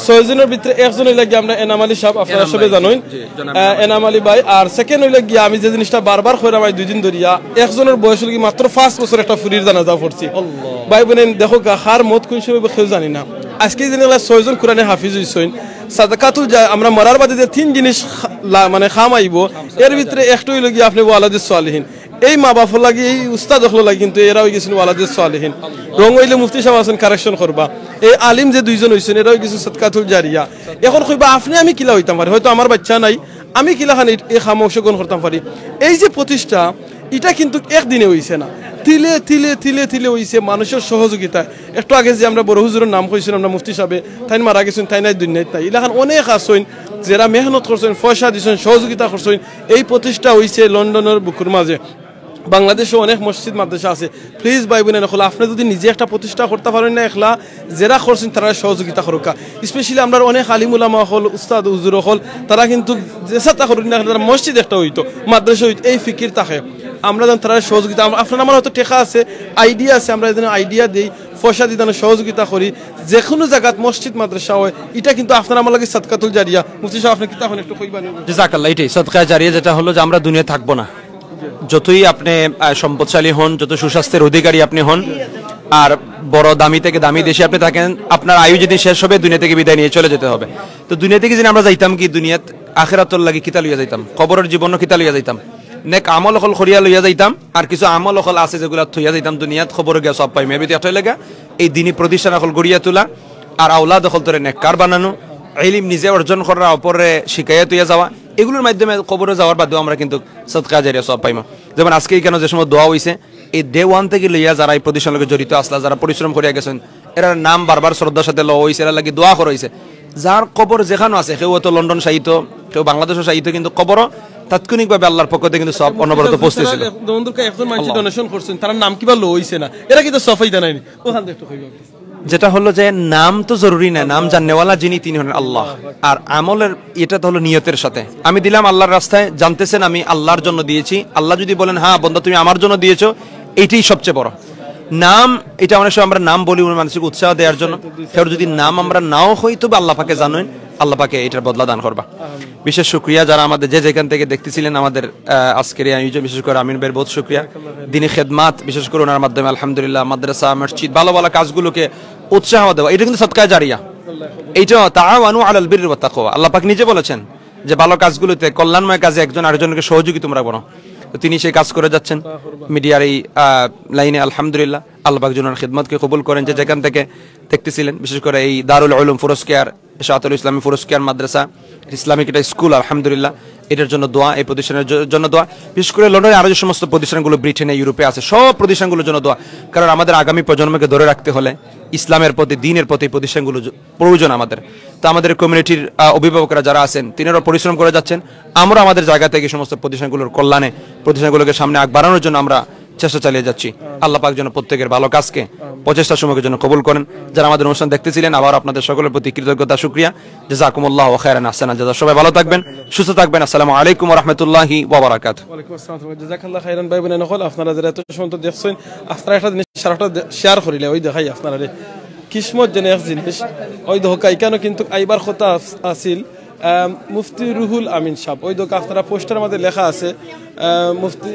6 জনের ভিতরে একজন হইলে গিয়ে আমরা এনাম আলী সাহেব, আপনারা সবাই জানেন এনাম আলী ভাই। আর সেকেন্ড হইলে গিয়ে আমি যে জিনিসটা বারবার কইরাম, 2 দিন ধরিয়া একজনের বয়স হল কি মাত্র 5 বছর একটা ফুরির জানাজা পড়ছি। ভাই বোনেন দেখো কার মত কোন সময় কেউ জানি না। আজকে যেগুলা 6 জন কোরআনে হাফিজ হইছেন, সাদাকাতুল আমরা মরার বাদে যে 3 জিনিস মানে খাম আইব, এর ভিতরে একটা হইল গিয়ে আপনি ওয়ালাদুস সালিহিন। এই মা বাপ লাগি, এই উস্তাদ হল লাগি, কিন্তু এরা হয়ে গেছেন ওয়ালাদুস সালিহিন। রং হইলে মুফতি সাহেব আছেন, কারেকশন করবা। এই আলিম যে 2 জন হইছেন, এরা হয়ে গেছে সাদকাতুল জারিয়া। এখন কইবা আপনি আমি কিলা হইতাম পারি, হয়তো আমার বাচ্চা নাই, আমি কিলা খান এই খাম অংশগ্রহণ করতাম পারি। এই যে প্রতিষ্ঠা, এটা কিন্তু একদিনে হইছে না, তিলে তিলে তিলে তিলে হইছে মানুষের সহযোগিতায়। একটু আগে যে আমরা বড় হুজুরের নাম কইছিলাম, আমরা মুফতি সাহেব, তাই মারা গেছেন, তাই নাই দুনিয়াত নাই। ইলাখান অনেক আসেন যারা মেহনত করছেন, পয়সা দিচ্ছেন, সহযোগিতা করছেন। এই প্রতিষ্ঠা হইছে লন্ডনের বুকুর মাঝে। বাংলাদেশে অনেক মসজিদ মাদ্রাসা আছে। প্লিজ ভাই বোনেরা, আপনি যদি নিজে একটা প্রতিষ্ঠা করতে পারেন না, একলা যারা করছেন তারা সহযোগিতা করুকা। স্পেশালি আমরা অনেক আলিম উলামা হল, উস্তাদ হুজুর হল, তারা কিন্তু চেষ্টা করুন না, তারা মসজিদ একটা হইতো, মাদ্রাসা হইতো, এই ফিকির থাকে। আমরা যেন তারা সহযোগিতা, আপনার আমার হয়তো টেকা আছে, আইডিয়া আছে, আমরা যেন আইডিয়া দিই, পয়সা দিয়ে সহযোগিতা করি। যে কোনো জায়গাত মসজিদ মাদ্রাসা হয়, এটা কিন্তু আপনার আমার লাগে সাদকাতুল জারিয়া। মুফতি সাহেব আপনি কি তখন একটু কইবেন? জাযাকাল্লাহ। এটাই সাদকা জারিয়া, যেটা হলো যে আমরা দুনিয়া থাকবো না। যতই আপনি সম্পদশালী হন, যত সুস্বাস্থ্যের অধিকারী আপনি হন, আর বড় দামি থেকে দামি দেশে আপনি থাকেন, আপনার আয়ু যদি শেষ হবে, দুনিয়া থেকে বিদায় নিয়ে চলে যেতে হবে। তো দুনিয়া থেকে যদি আমরা যাইতাম কি, দুনিয়াত আখিরাতুল লাগি কিতা লইয়া যাইতাম, কবরের জীবনও কিতা লইয়া যাইতাম, নেক আমল অকল খরিয়া লইয়া যাইতাম, আর কিছু আমল অকল আছে যেগুলো থইয়া যাইতাম দুনিয়াত, খবর গিয়া সব পাইম। এর ভিতরে একটা লাগা এই দিনী প্রতিষ্ঠান অকল গড়িয়া তোলা, আর আওলাদ অকল তোরে নেককার বানানো, ইলম নিজে অর্জন করা, অপরে শিখাইয়া তুইয়া যাওয়া, এগুলোর মাধ্যমে কবরে যাওয়ার বাদেও আমরা কিন্তু সাদকা জারিয়া সব পাইম। যেমন আজকে কেন যে সময় দোয়া হইছে, এই ডে 1 থেকে লইয়া যারা এই প্রতিষ্ঠানের লগে জড়িত আসলা, যারা পরিশ্রম করিয়া গেছেন, এরার নাম বারবার শ্রদ্ধার সাথে লওয়া হইছে, এরা লাগি দোয়া করা হইছে। যার কবর যেখানে আছে, কেউ হয়তো লন্ডন সাহিত্য, কেউ বাংলাদেশও সাহিত্য, কিন্তু কবর তাৎক্ষণিকভাবে আল্লাহর পক্ষ থেকে কিন্তু সব অনবরত পৌঁছতেছিল। একজন মানুষ ডোনেশন করছেন, তার নাম কিবা লো হইছে না, এরা কিন্তু সফাই জানায়নি। ওখান থেকে একটু কইবা। যেটা হলো যে নাম তো জরুরি না, নাম জাননেওয়ালা যিনি তিনি হলেন আল্লাহ। আর আমলের এটা তো হলো নিয়তের সাথে। আমি দিলাম আল্লাহর রাস্তায়, জানতেছেন আমি আল্লাহর জন্য দিয়েছি। আল্লাহ যদি বলেন হ্যাঁ বন্ধু তুমি আমার জন্য দিয়েছো, এইটাই সবচেয়ে বড়। নাম, এটা অনেক সময় আমরা নাম বলি মানুষকে উৎসাহ দেওয়ার জন্য, কেউ যদি নাম আমরা নাও হই, তবে আল্লাহ পাকে জানেন, আল্লাহ পাকে এটার বদলা দান করবা। বিশেষ শুকরিয়া যারা আমাদের যে যেখান থেকে দেখতেছিলেন আমাদের আজকের এই আয়োজন, বিশেষ করে আমিন ভাইয়ের বহুত শুকরিয়া। দিনী খেদমাত বিশেষ করে ওনার মাধ্যমে আলহামদুলিল্লাহ মাদ্রাসা, মসজিদ, ভালো ভালো কাজগুলোকে উৎসাহ দেওয়া, এটা কিন্তু সাদকা জারিয়া। এইটা তাআওয়ানু আলাল বিররি ওয়াত তাকওয়া, আল্লাহ পাক নিজে বলেছেন যে ভালো কাজগুলোতে, কল্যাণময় কাজে একজন আরেকজনকে সহযোগী তোমরা বনো। তো তিনি সেই কাজ করে যাচ্ছেন মিডিয়ার এই লাইনে। আলহামদুলিল্লাহ আল্লাহ পাক জনের খিদমতকে কবুল করেন। যে যেখান থেকে দেখতেছিলেন, বিশেষ করে এই দারুল উলুম ফুরস্কিয়ার, শাহাতুল ইসলামী ফুরস্কিয়ার মাদ্রাসা, ইসলামিক একটা স্কুল, আলহামদুলিল্লাহ এটার জন্য দোয়া, এই প্রতিষ্ঠানের জন্য দোয়া। বিশেষ করে লন্ডনে আরো যে সমস্ত প্রতিষ্ঠানগুলো ব্রিটেনে, ইউরোপে আছে, সব প্রতিষ্ঠানগুলোর জন্য দোয়া। কারণ আমাদের আগামী প্রজন্মকে ধরে রাখতে হলে ইসলামের প্রতি, দিনের প্রতি প্রতিষ্ঠানগুলো প্রয়োজন আমাদের। তো আমাদের কমিউনিটির অভিভাবকরা যারা আছেন, তিনারা পরিশ্রম করে যাচ্ছেন। আমরা আমাদের জায়গা থেকে সমস্ত প্রতিষ্ঠানগুলোর কল্যাণে, প্রতিষ্ঠানগুলোকে সামনে আগ বাড়ানোর জন্য আমরা চেষ্টা চালিয়ে যাচ্ছি। আল্লাহ পাক যেন প্রত্যেকের ভালো কাজকে প্রচেষ্টা সমূহের জন্য কবুল করেন। যারা আমাদের অনুষ্ঠান দেখতেছিলেন, আবার আপনাদের সকলের প্রতি কৃতজ্ঞতা শুকরিয়া। জাযাকুমুল্লাহু খায়রান আহসানা জাযা। সবাই ভালো থাকবেন, সুস্থ থাকবেন। আসসালামু আলাইকুম ওয়া রাহমাতুল্লাহি ওয়া বারাকাতুহু। ওয়া আলাইকুম আসসালাম। জাযাকাল্লাহু খায়রান। ভাই বোন নকল আপনারা যারা এত সময় দেখছেন, আপনারা একটা জিনিস সারাটা শেয়ার করিলে ওই দেখাই আপনারা কিসমত যেন এক জিনিস ওই দোকা এখানে কিন্তু আইবার কথা আছিল মুফতি রুহুল আমিন সাহেব। ওই দোকা আপনারা পোস্টারের মধ্যে লেখা আছে মুফতি,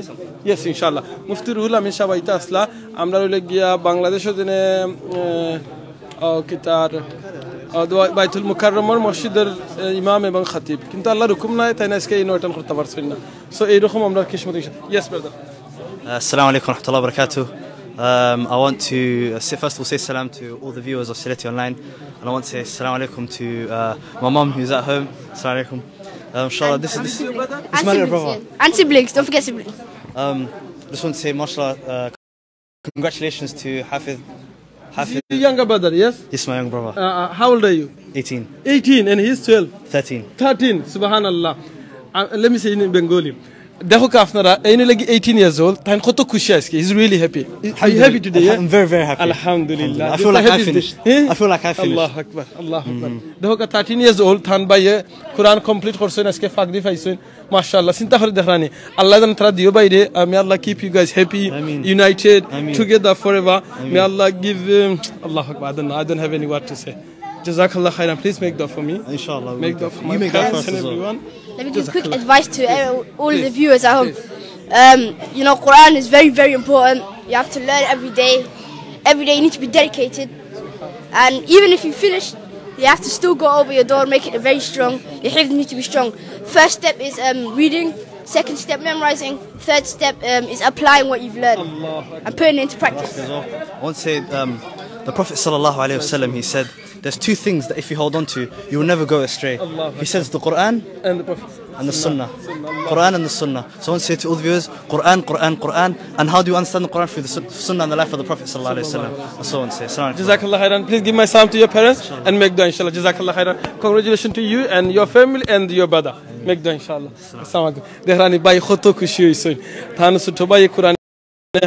ইয়েস ইনশাআল্লাহ মুফতি রুহুল আমিন সাহেব আইতা আসলা। আমরা হইলে গিয়া বাংলাদেশের জন্য কিতার বাইতুল মুকাররমর মসজিদের ইমাম এবং খতিব, কিন্তু আল্লাহর হুকুম নাই তাই না আজকে এই নয়টান করতে পারছেন না। সো এইরকম আমরা কিসমত। Yes brother. Assalamu alaikum wa rahmatullahi wa barakatuh. I want to first of all say salam to all the viewers of Sileti Online, and I want to say assalamu alaikum to my mum who's at home. Assalamu alaikum. Inshallah, this is my little brother. And siblings, don't forget siblings. Just want to say, mashallah, congratulations to Hafiz. Your younger brother, yes? Yes, my young brother. How old are you? 18. 18 and he's 12. 13. 13. Subhanallah. Let me say in Bengali. দেখো কা আপনারা এই লাগি 18 years old তাই কত খুশি আজকে। He's really happy. Are you happy today? I'm very, very happy. Alhamdulillah. I feel like I finished. I feel like I finished. Allah Akbar. Allah Akbar. দেখো কা 13 years old থান বাইয়ে কোরআন কমপ্লিট করছেন আজকে ফাকরি পাইছেন। মাশাআল্লাহ। চিন্তা করে দেখরানি আল্লাহ জান তারা দিও বাইরে। May Allah keep you guys happy, united, together forever. May Allah give Allah Akbar. I don't have any word to say. Jazakallah khairan. Please make dua for me. Inshallah. Make dua for you make dua for us and as well. everyone. Let me give quick advice to all the viewers at home. You know, Quran is very, very important. You have to learn every day. Every day you need to be dedicated. And even if you finish, you have to still go over your door, make it very strong. Your hifz needs to be strong. First step is reading. Second step, memorizing. Third step is applying what you've learned and putting it into practice. I want to say, the Prophet sallallahu alaihi wasallam, he said, there's two things that if you hold on to, you will never go astray. He says the Quran and the Prophet and the Sunnah. Quran and the Sunnah. So I want to say to all the viewers, Quran, Quran, Quran. And how do you understand the Quran? Through the Sunnah and the life of the Prophet sallallahu alaihi wasallam. That's all I want to say. Jazakallah khairan. Please give my salam to your parents and make dua inshallah. Jazakallah khairan. Congratulations to you and your family and your brother. Make dua inshallah. Assalamu alaikum. Dehrani bai khoto khushi hoisoin. Than suto bai Quran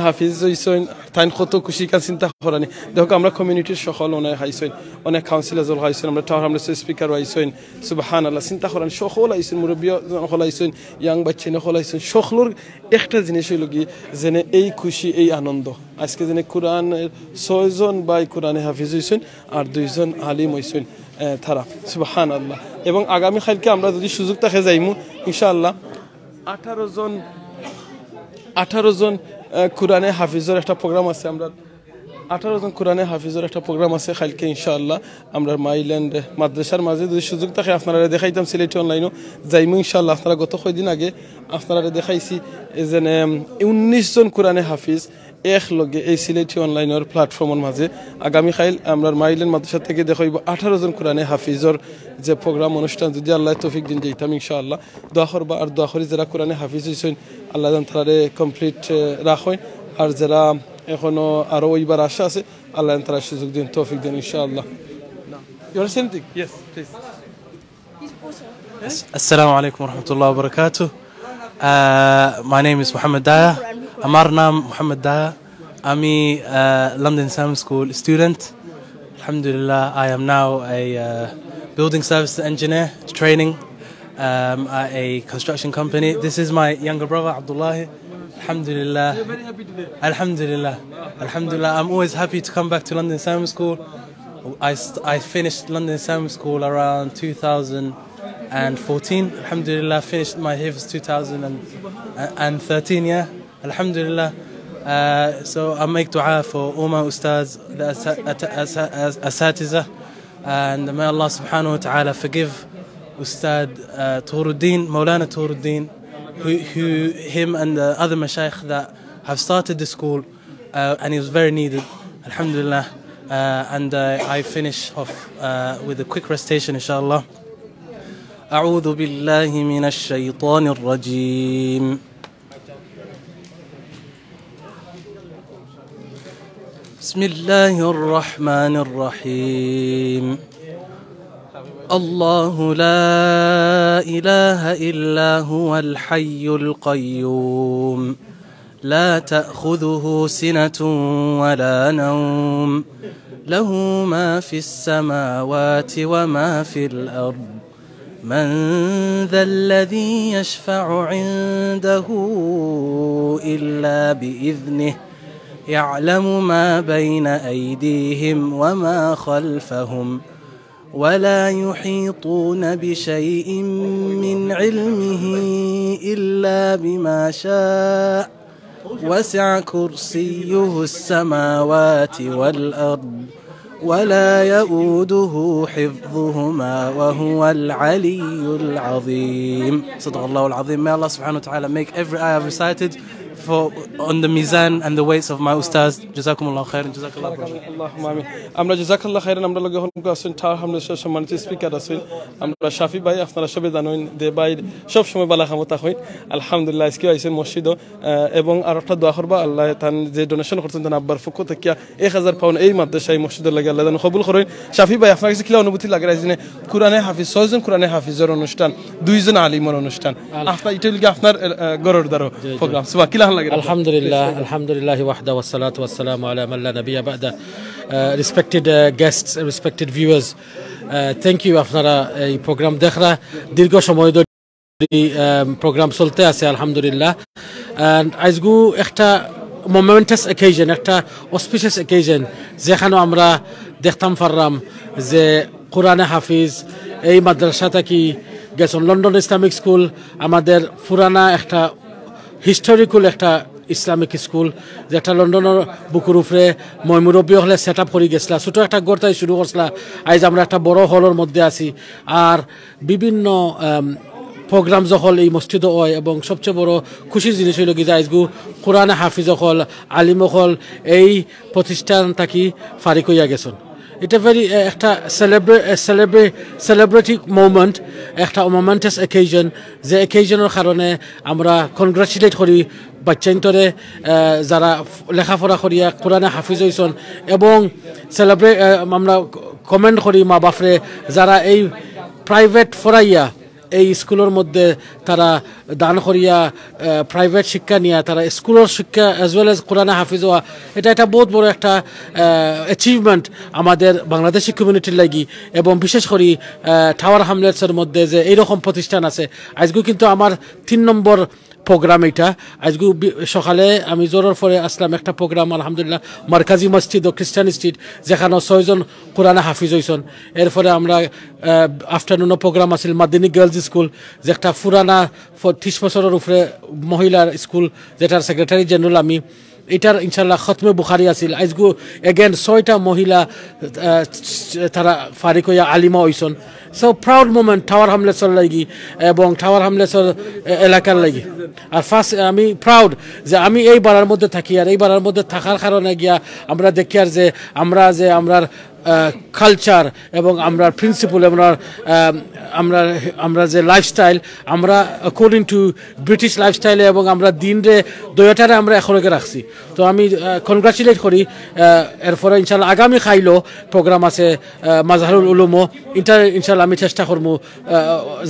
হাফিজ হইছেন তাই কত খুশি কান চিন্তা করানি। দেখো আমরা কমিউনিটির সকল অনেক হাইছেন, অনেক কাউন্সিলর হাইছেন, আমরা টাওয়ার আমরা স্পিকার হাইছেন। সুবহানাল্লাহ। চিন্তা করেন সকল হাইছেন, মুরব্বী সকল হাইছেন, ইয়াং বাচ্চা সকল হাইছেন। সকলের একটা জিনিস হইল কি যেনে এই খুশি এই আনন্দ আজকে যেনে কোরআনের 6 জন বাই কোরআনে হাফিজ হইছেন আর 2 জন আলিম হইছেন তারা। সুবহানাল্লাহ। এবং আগামী কালকে আমরা যদি সুযোগ থাকে যাইমু ইনশাআল্লাহ 18 জন কোরআনে হাফিজের একটা প্রোগ্রাম আছে। আমরা 18 জন কোরআনে হাফিজের একটা প্রোগ্রাম আছে কালকে ইনশাআল্লাহ। আমরা মাইল্যান্ড মাদ্রাসার মাঝে যদি সুযোগ থাকে আপনারা দেখাইতাম সিলেটি অনলাইনও যাইমু ইনশাআল্লাহ। আপনারা গত কয়েকদিন আগে আপনারা দেখাইছি যে 19 জন কোরআনে হাফিজ এক লগে এই সিলেটি অনলাইনের প্ল্যাটফর্মের মাঝে আগামী কাল আমরা মাইল্যান্ড মাদ্রাসা থেকে দেখাইব 18 জন কোরআনে হাফিজের যে প্রোগ্রাম অনুষ্ঠান যদি আল্লাহ তৌফিক দিন যাইতাম ইনশাআল্লাহ। দোয়া করবা আর দোয়া করি যারা কোরআনে হাফিজ হইছেন আল্লাহ জান তারে কমপ্লিট রাখেন, আর যারা এখনো আরো ওইবার আশা আছে আল্লাহ তারা সুযোগ দিন তৌফিক দিন ইনশাআল্লাহ। You want something? Yes, please. Assalamu alaikum wa rahmatullahi wa barakatuh. My name is Muhammad Daya. Amar naam Muhammad Daya. I'm a London Sam School student. Alhamdulillah, I am now a building services engineer training at a construction company. This is my younger brother Abdullahi. Alhamdulillah. You're very happy today. Alhamdulillah. Alhamdulillah. I'm always happy to come back to London Sam School. I finished London Sam School around 2014. Alhamdulillah, finished my hifz 2013. Yeah. Alhamdulillah. So I make dua for all my ustads, the asatiza, and may Allah subhanahu wa ta'ala forgive Ustad Turuddin, Maulana Turuddin, who him and the other mashayikh that have started the school, and he was very needed. Alhamdulillah. And I finish off with a quick recitation, inshallah. أعوذ بالله من الشيطان الرجيم. بسم الله الرحمن الرحيم. الله لا إله إلا هو الحي القيوم لا تأخذه سنة ولا نوم له ما في السماوات وما في الأرض من ذا الذي يشفع عنده إلا بإذنه يعلم ما بين أيديهم وما خلفهم ولا يحيطون بشيء من علمه إلا بما شاء وسع كرسيه السماوات والأرض ولا يؤوده حفظهما وهو العلي العظيم. صدق الله العظيم. May Allah subhanahu wa ta'ala make every ayah recited for on the mizan and the weights of my ustaz. Jazakumullah khairan. Jazakallah khairan. আমরা জাযাকাল্লাহ খাইরান আমরা লগে হন আছেন ঠার হামলে সম্মানিত speaker আছেন আমরা শাফি ভাই আপনারা সবাই জানেন যে ভাই সব সময় বালা খামতা হই আলহামদুলিল্লাহ আজকে আইছেন মসজিদ এবং আর একটা দোয়া করবা আল্লাহ তান যে ডোনেশন করছেন তান আব্বার পক্ষ থেকে 1000 পাউন্ড এই মাদ্রাসায় মসজিদের লাগে আল্লাহ যেন কবুল করেন। শাফি ভাই আপনার কাছে কি অনুভূতি লাগে রাইজনে কুরআনে হাফিজ 6 জন কুরআনে হাফিজের অনুষ্ঠান 2 জন আলিমের অনুষ্ঠান আপনার এটা লাগে আপনার গরর দারো প্রোগ্রাম সুবহান কি লাগে Alhamdulillah wahda wassalatu wassalamu ala man la nabiyya ba'da. Respected guests, respected viewers, thank you আপনারা এই প্রোগ্রাম দেখরা দীর্ঘ সময় ধরে প্রোগ্রাম চলতে আছে আলহামদুলিল্লাহ। and আজগু একটা momentous occasion, একটা auspicious occasion যেখানে আমরা দেখতাম পারলাম যে কোরআনে হাফিজ এই মাদ্রাসাটা কি গেছেন লন্ডন ইসলামিক স্কুল আমাদের পুরানা একটা হিস্টোরিক্যাল একটা ইসলামিক স্কুল যেটা লন্ডনের বুকুর উপরে মই মুরব্বী হলে সেট আপ করে গেছিলা ছোটো একটা গড়তাই শুরু করছিলা আজ আমরা একটা বড় হলের মধ্যে আছি আর বিভিন্ন প্রোগ্রাম যখন এই মসজিদ হয় এবং সবচেয়ে বড় খুশির জিনিস হইল কি যে আজগু কোরআনে হাফিজ হল আলিম হল এই প্রতিষ্ঠান থাকি ফারিক হইয়া গেছেন। এটা ভেরি একটা সেলিব্রেটি মোমেন্ট একটা মোমেন্টাস অকেশন যে অকেশনের কারণে আমরা কনগ্রাচুলেট করি বাচ্চাইন্তরে যারা লেখাপড়া করিয়া কোরআনে হাফিজ হইছেন এবং আমরা কমেন্ট করি মা বাপরে যারা এই প্রাইভেট ফরাইয়া এই স্কুলের মধ্যে তারা দান করিয়া প্রাইভেট শিক্ষা নিয়ে তারা স্কুলের শিক্ষা অ্যাজ ওয়েল এজ কোরআনে হাফিজ হওয়া এটা একটা বহুত বড় একটা অ্যাচিভমেন্ট আমাদের বাংলাদেশি কমিউনিটির লাগি এবং বিশেষ করে টাওয়ার হামলেটসের মধ্যে যে এইরকম প্রতিষ্ঠান আছে আজকেও কিন্তু আমার 3 নম্বর প্রোগ্রাম এটা আজকে সকালে আমি জোরের পরে আসলাম একটা প্রোগ্রাম আলহামদুলিল্লাহ মার্কাজি মসজিদ ও খ্রিস্টান স্ট্রিট যেখানে 6 জন কোরআনে হাফিজ হইছেন। এরপরে আমরা আফটারনুনও প্রোগ্রাম আছিল মাদিনী গার্লস স্কুল যে একটা পুরানা 30 বছরের উপরে মহিলার স্কুল যেটার সেক্রেটারি জেনারেল আমি এটার ইনশাল্লাহ খতমে বুখারি আছিল আজগু এগেন 6টা মহিলা তারা ফারিক হইয়া আলিমা হইছেন। সো প্রাউড মোমেন্ট টাওয়ার হামলেটসর লাগি এবং টাওয়ার হামলেটসর এলাকার লাগি আর ফার্স্ট আমি প্রাউড যে আমি এই বাড়ার মধ্যে থাকি আর এই বাড়ার মধ্যে থাকার কারণে গিয়া আমরা দেখি আর যে আমরা কালচার এবং আমরা প্রিন্সিপাল আমরা যে লাইফস্টাইল আমরা অ্যাকর্ডিং টু ব্রিটিশ লাইফস্টাইলে এবং আমরা দিনরে দয়াটারে আমরা এখনকে রাখছি। তো আমি কনগ্রাচুলেট করি। এরপরে ইনশাল্লাহ আগামী খাইলো প্রোগ্রাম আছে মাজহারুল উলুমও ইনশাল্লাহ আমি চেষ্টা করবো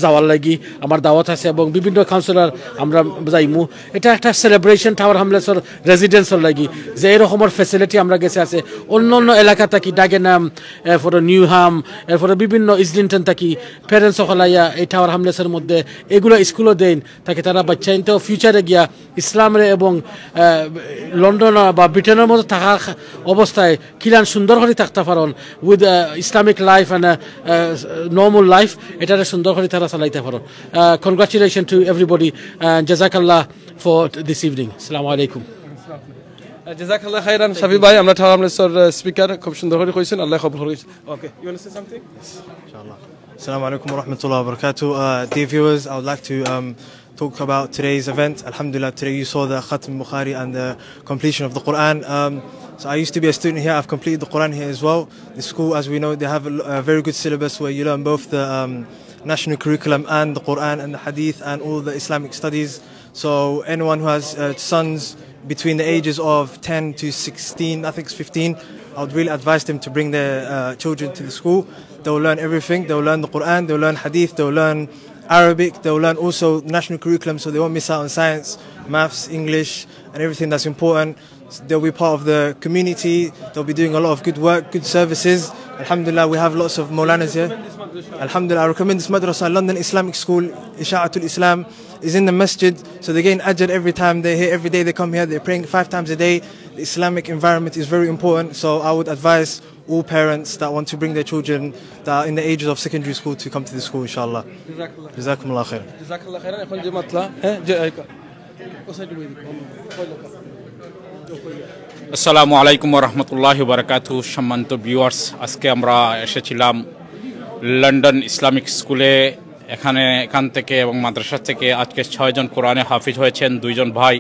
যাওয়ার লাগি আমার দাওয়াত আছে এবং বিভিন্ন কাউন্সিলর আমরা যাইমু। এটা একটা সেলিব্রেশন টাওয়ার হামলেটসর রেজিডেন্সর লাগি যে এরকমের ফেসিলিটি আমরা গেছে আছে অন্য অন্য এলাকা থাকি ডাগেনাম এরপরে নিউহাম এরপরে বিভিন্ন ইজলিনটন থাকি প্যারেন্টস হলাইয়া এই টাওয়ার হামলেটসের মধ্যে এগুলো স্কুলও দেন তাকে তারা বাচ্চাইনতে ফিউচারে গিয়া ইসলামের এবং লন্ডন বা ব্রিটেনের মধ্যে থাকার অবস্থায় কিলান সুন্দর করে থাকতে পারেন with Islamic life and normal life এটারে সুন্দর করে তারা চালাইতে পারেন। কনগ্রাচুলেশন টু এভরিবডি জাযাকাল্লাহ ফর দিস ইভিনিং। আসসালামু আলাইকুম। জাযাকাল্লাহ খাইরান শাফি ভাই আমরা টাওয়ার হামলেটসর স্পিকার খুব সুন্দর করে কইছেন আল্লাহ কবুল করুন। Okay you want to say something? ইনশাআল্লাহ। Assalamu alaikum wa rahmatullahi wa barakatuh. Dear viewers, I would like to talk about today's event. Alhamdulillah, today you saw the Khatm Bukhari and the completion of the Quran. So I used to be a student here. I've completed the Quran here as well. The school, as we know, they have a very good syllabus where you learn both the national curriculum and the Quran and the Hadith and all the Islamic studies. So anyone who has sons between the ages of 10 to 16, I think it's 15, I would really advise them to bring their children to the school. They will learn everything. They will learn the Quran, they will learn Hadith, they will learn Arabic, they will learn also national curriculum so they won't miss out on science, maths, English and everything that's important. They'll be part of the community. They'll be doing a lot of good work, good services. Alhamdulillah, we have lots of Maulanas here. Alhamdulillah, I recommend this madrasa. London Islamic School, Isha'atul Islam, is in the masjid, so they gain ajr every time they're here. Every day they come here, they're praying 5 times a day. The Islamic environment is very important, so I would advise all parents that want to bring their children that are in the ages of secondary school to come to the school, inshallah. Jazakumullah khair. Jazakallah khairan. এখন যে মাতলা আসসালামু আলাইকুম ওয়া রাহমাতুল্লাহি ওয়া বারাকাতুহু। সম্মানিত viewers, আজকে আমরা এসেছিলাম লন্ডন ইসলামিক স্কুলে। এখান থেকে এবং মাদ্রাসা থেকে আজকে 6 জন কোরআনে হাফিজ হয়েছেন। 2 জন ভাই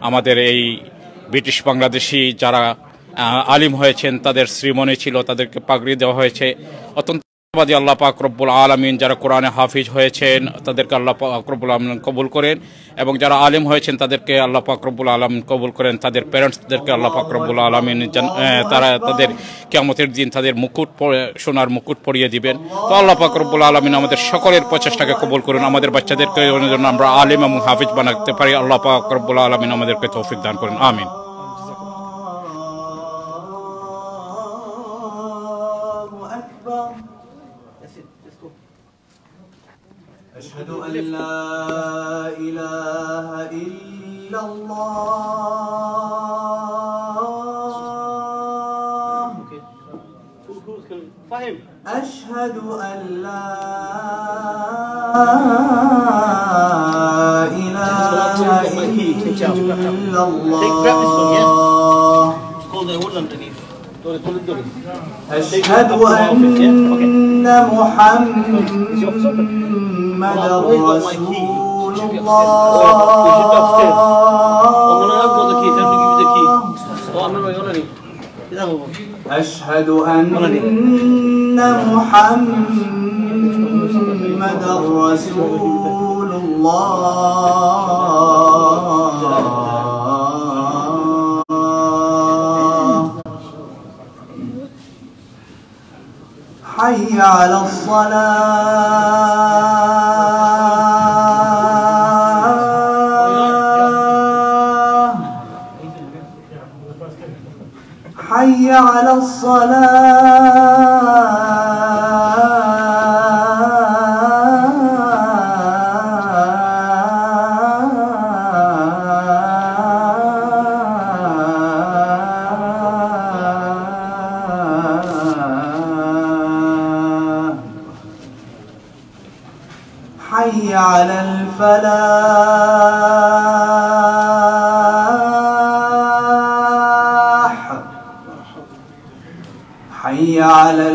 আমাদের এই ব্রিটিশ বাংলাদেশি যারা আলিম হয়েছেন, তাদের শ্রীমণি ছিল, তাদেরকে পাগড়ি দেওয়া হয়েছে। অত্যন্ত আল্লাহ পাক রব্বুল আলামিন যারা কোরআনে হাফিজ হয়েছেন তাদেরকে আল্লাহ পাক রব্বুল আলামিন কবুল করেন, এবং যারা আলিম হয়েছেন তাদেরকে আল্লাহ পাক রব্বুল আলামিন কবুল করেন। তাদের প্যারেন্টসদেরকে আল্লাহ পাক রব্বুল আলামিন তারা তাদের কিয়ামতের দিন তাদের মুকুট সোনার মুকুট পরিয়ে দিবেন। তো আল্লাহ পাক রব্বুল আলামিন আমাদের সকলের প্রচেষ্টাকে কবুল করুন, আমাদের বাচ্চাদেরকে যেন আমরা আলিম এবং হাফিজ বানাতে পারি। আল্লাহ পাক রব্বুল আলামিন আমাদেরকে তৌফিক দান করুন, আমিন। أشهد أن لا إله إلا الله أشهد أن لا إله إلا الله أشهد أن محمد رسول الله أشهد أن محمد رسول الله حي على الصلاة حي على حي على الفلاح حي على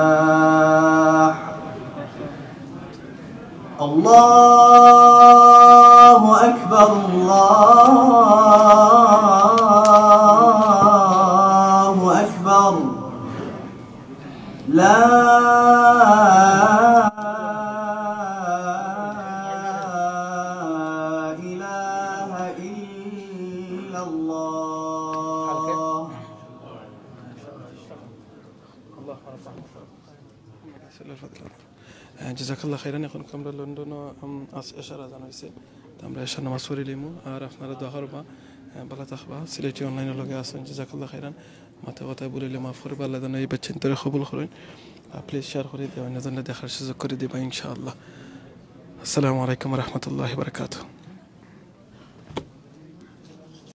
الفلاح الله أكبر الله أكبر لا إله إلا الله জাজাকাল্লাহ খাইরান। এখন আমরা লন্ডন এশার আজান হয়েছে, তো আমরা এশার নামাজ পড়ে লিমু, আর আপনারা দোয়া করবা ভালো থাকবা। সিলেটি অনলাইনের লগে আছেন, জাজাকাল্লাহ খাইরান। মাথা কথা বলিলে মাফ করবা, আল্লাহ যেন এই বাচ্চা তোরে কবুল করেন। প্লিজ শেয়ার করে দেওয়া, অন্যজনকে দেখার সুযোগ করে দেবা ইনশাআল্লাহ। আসসালামু আলাইকুম রহমতুল্লাহি বারাকাতুহু।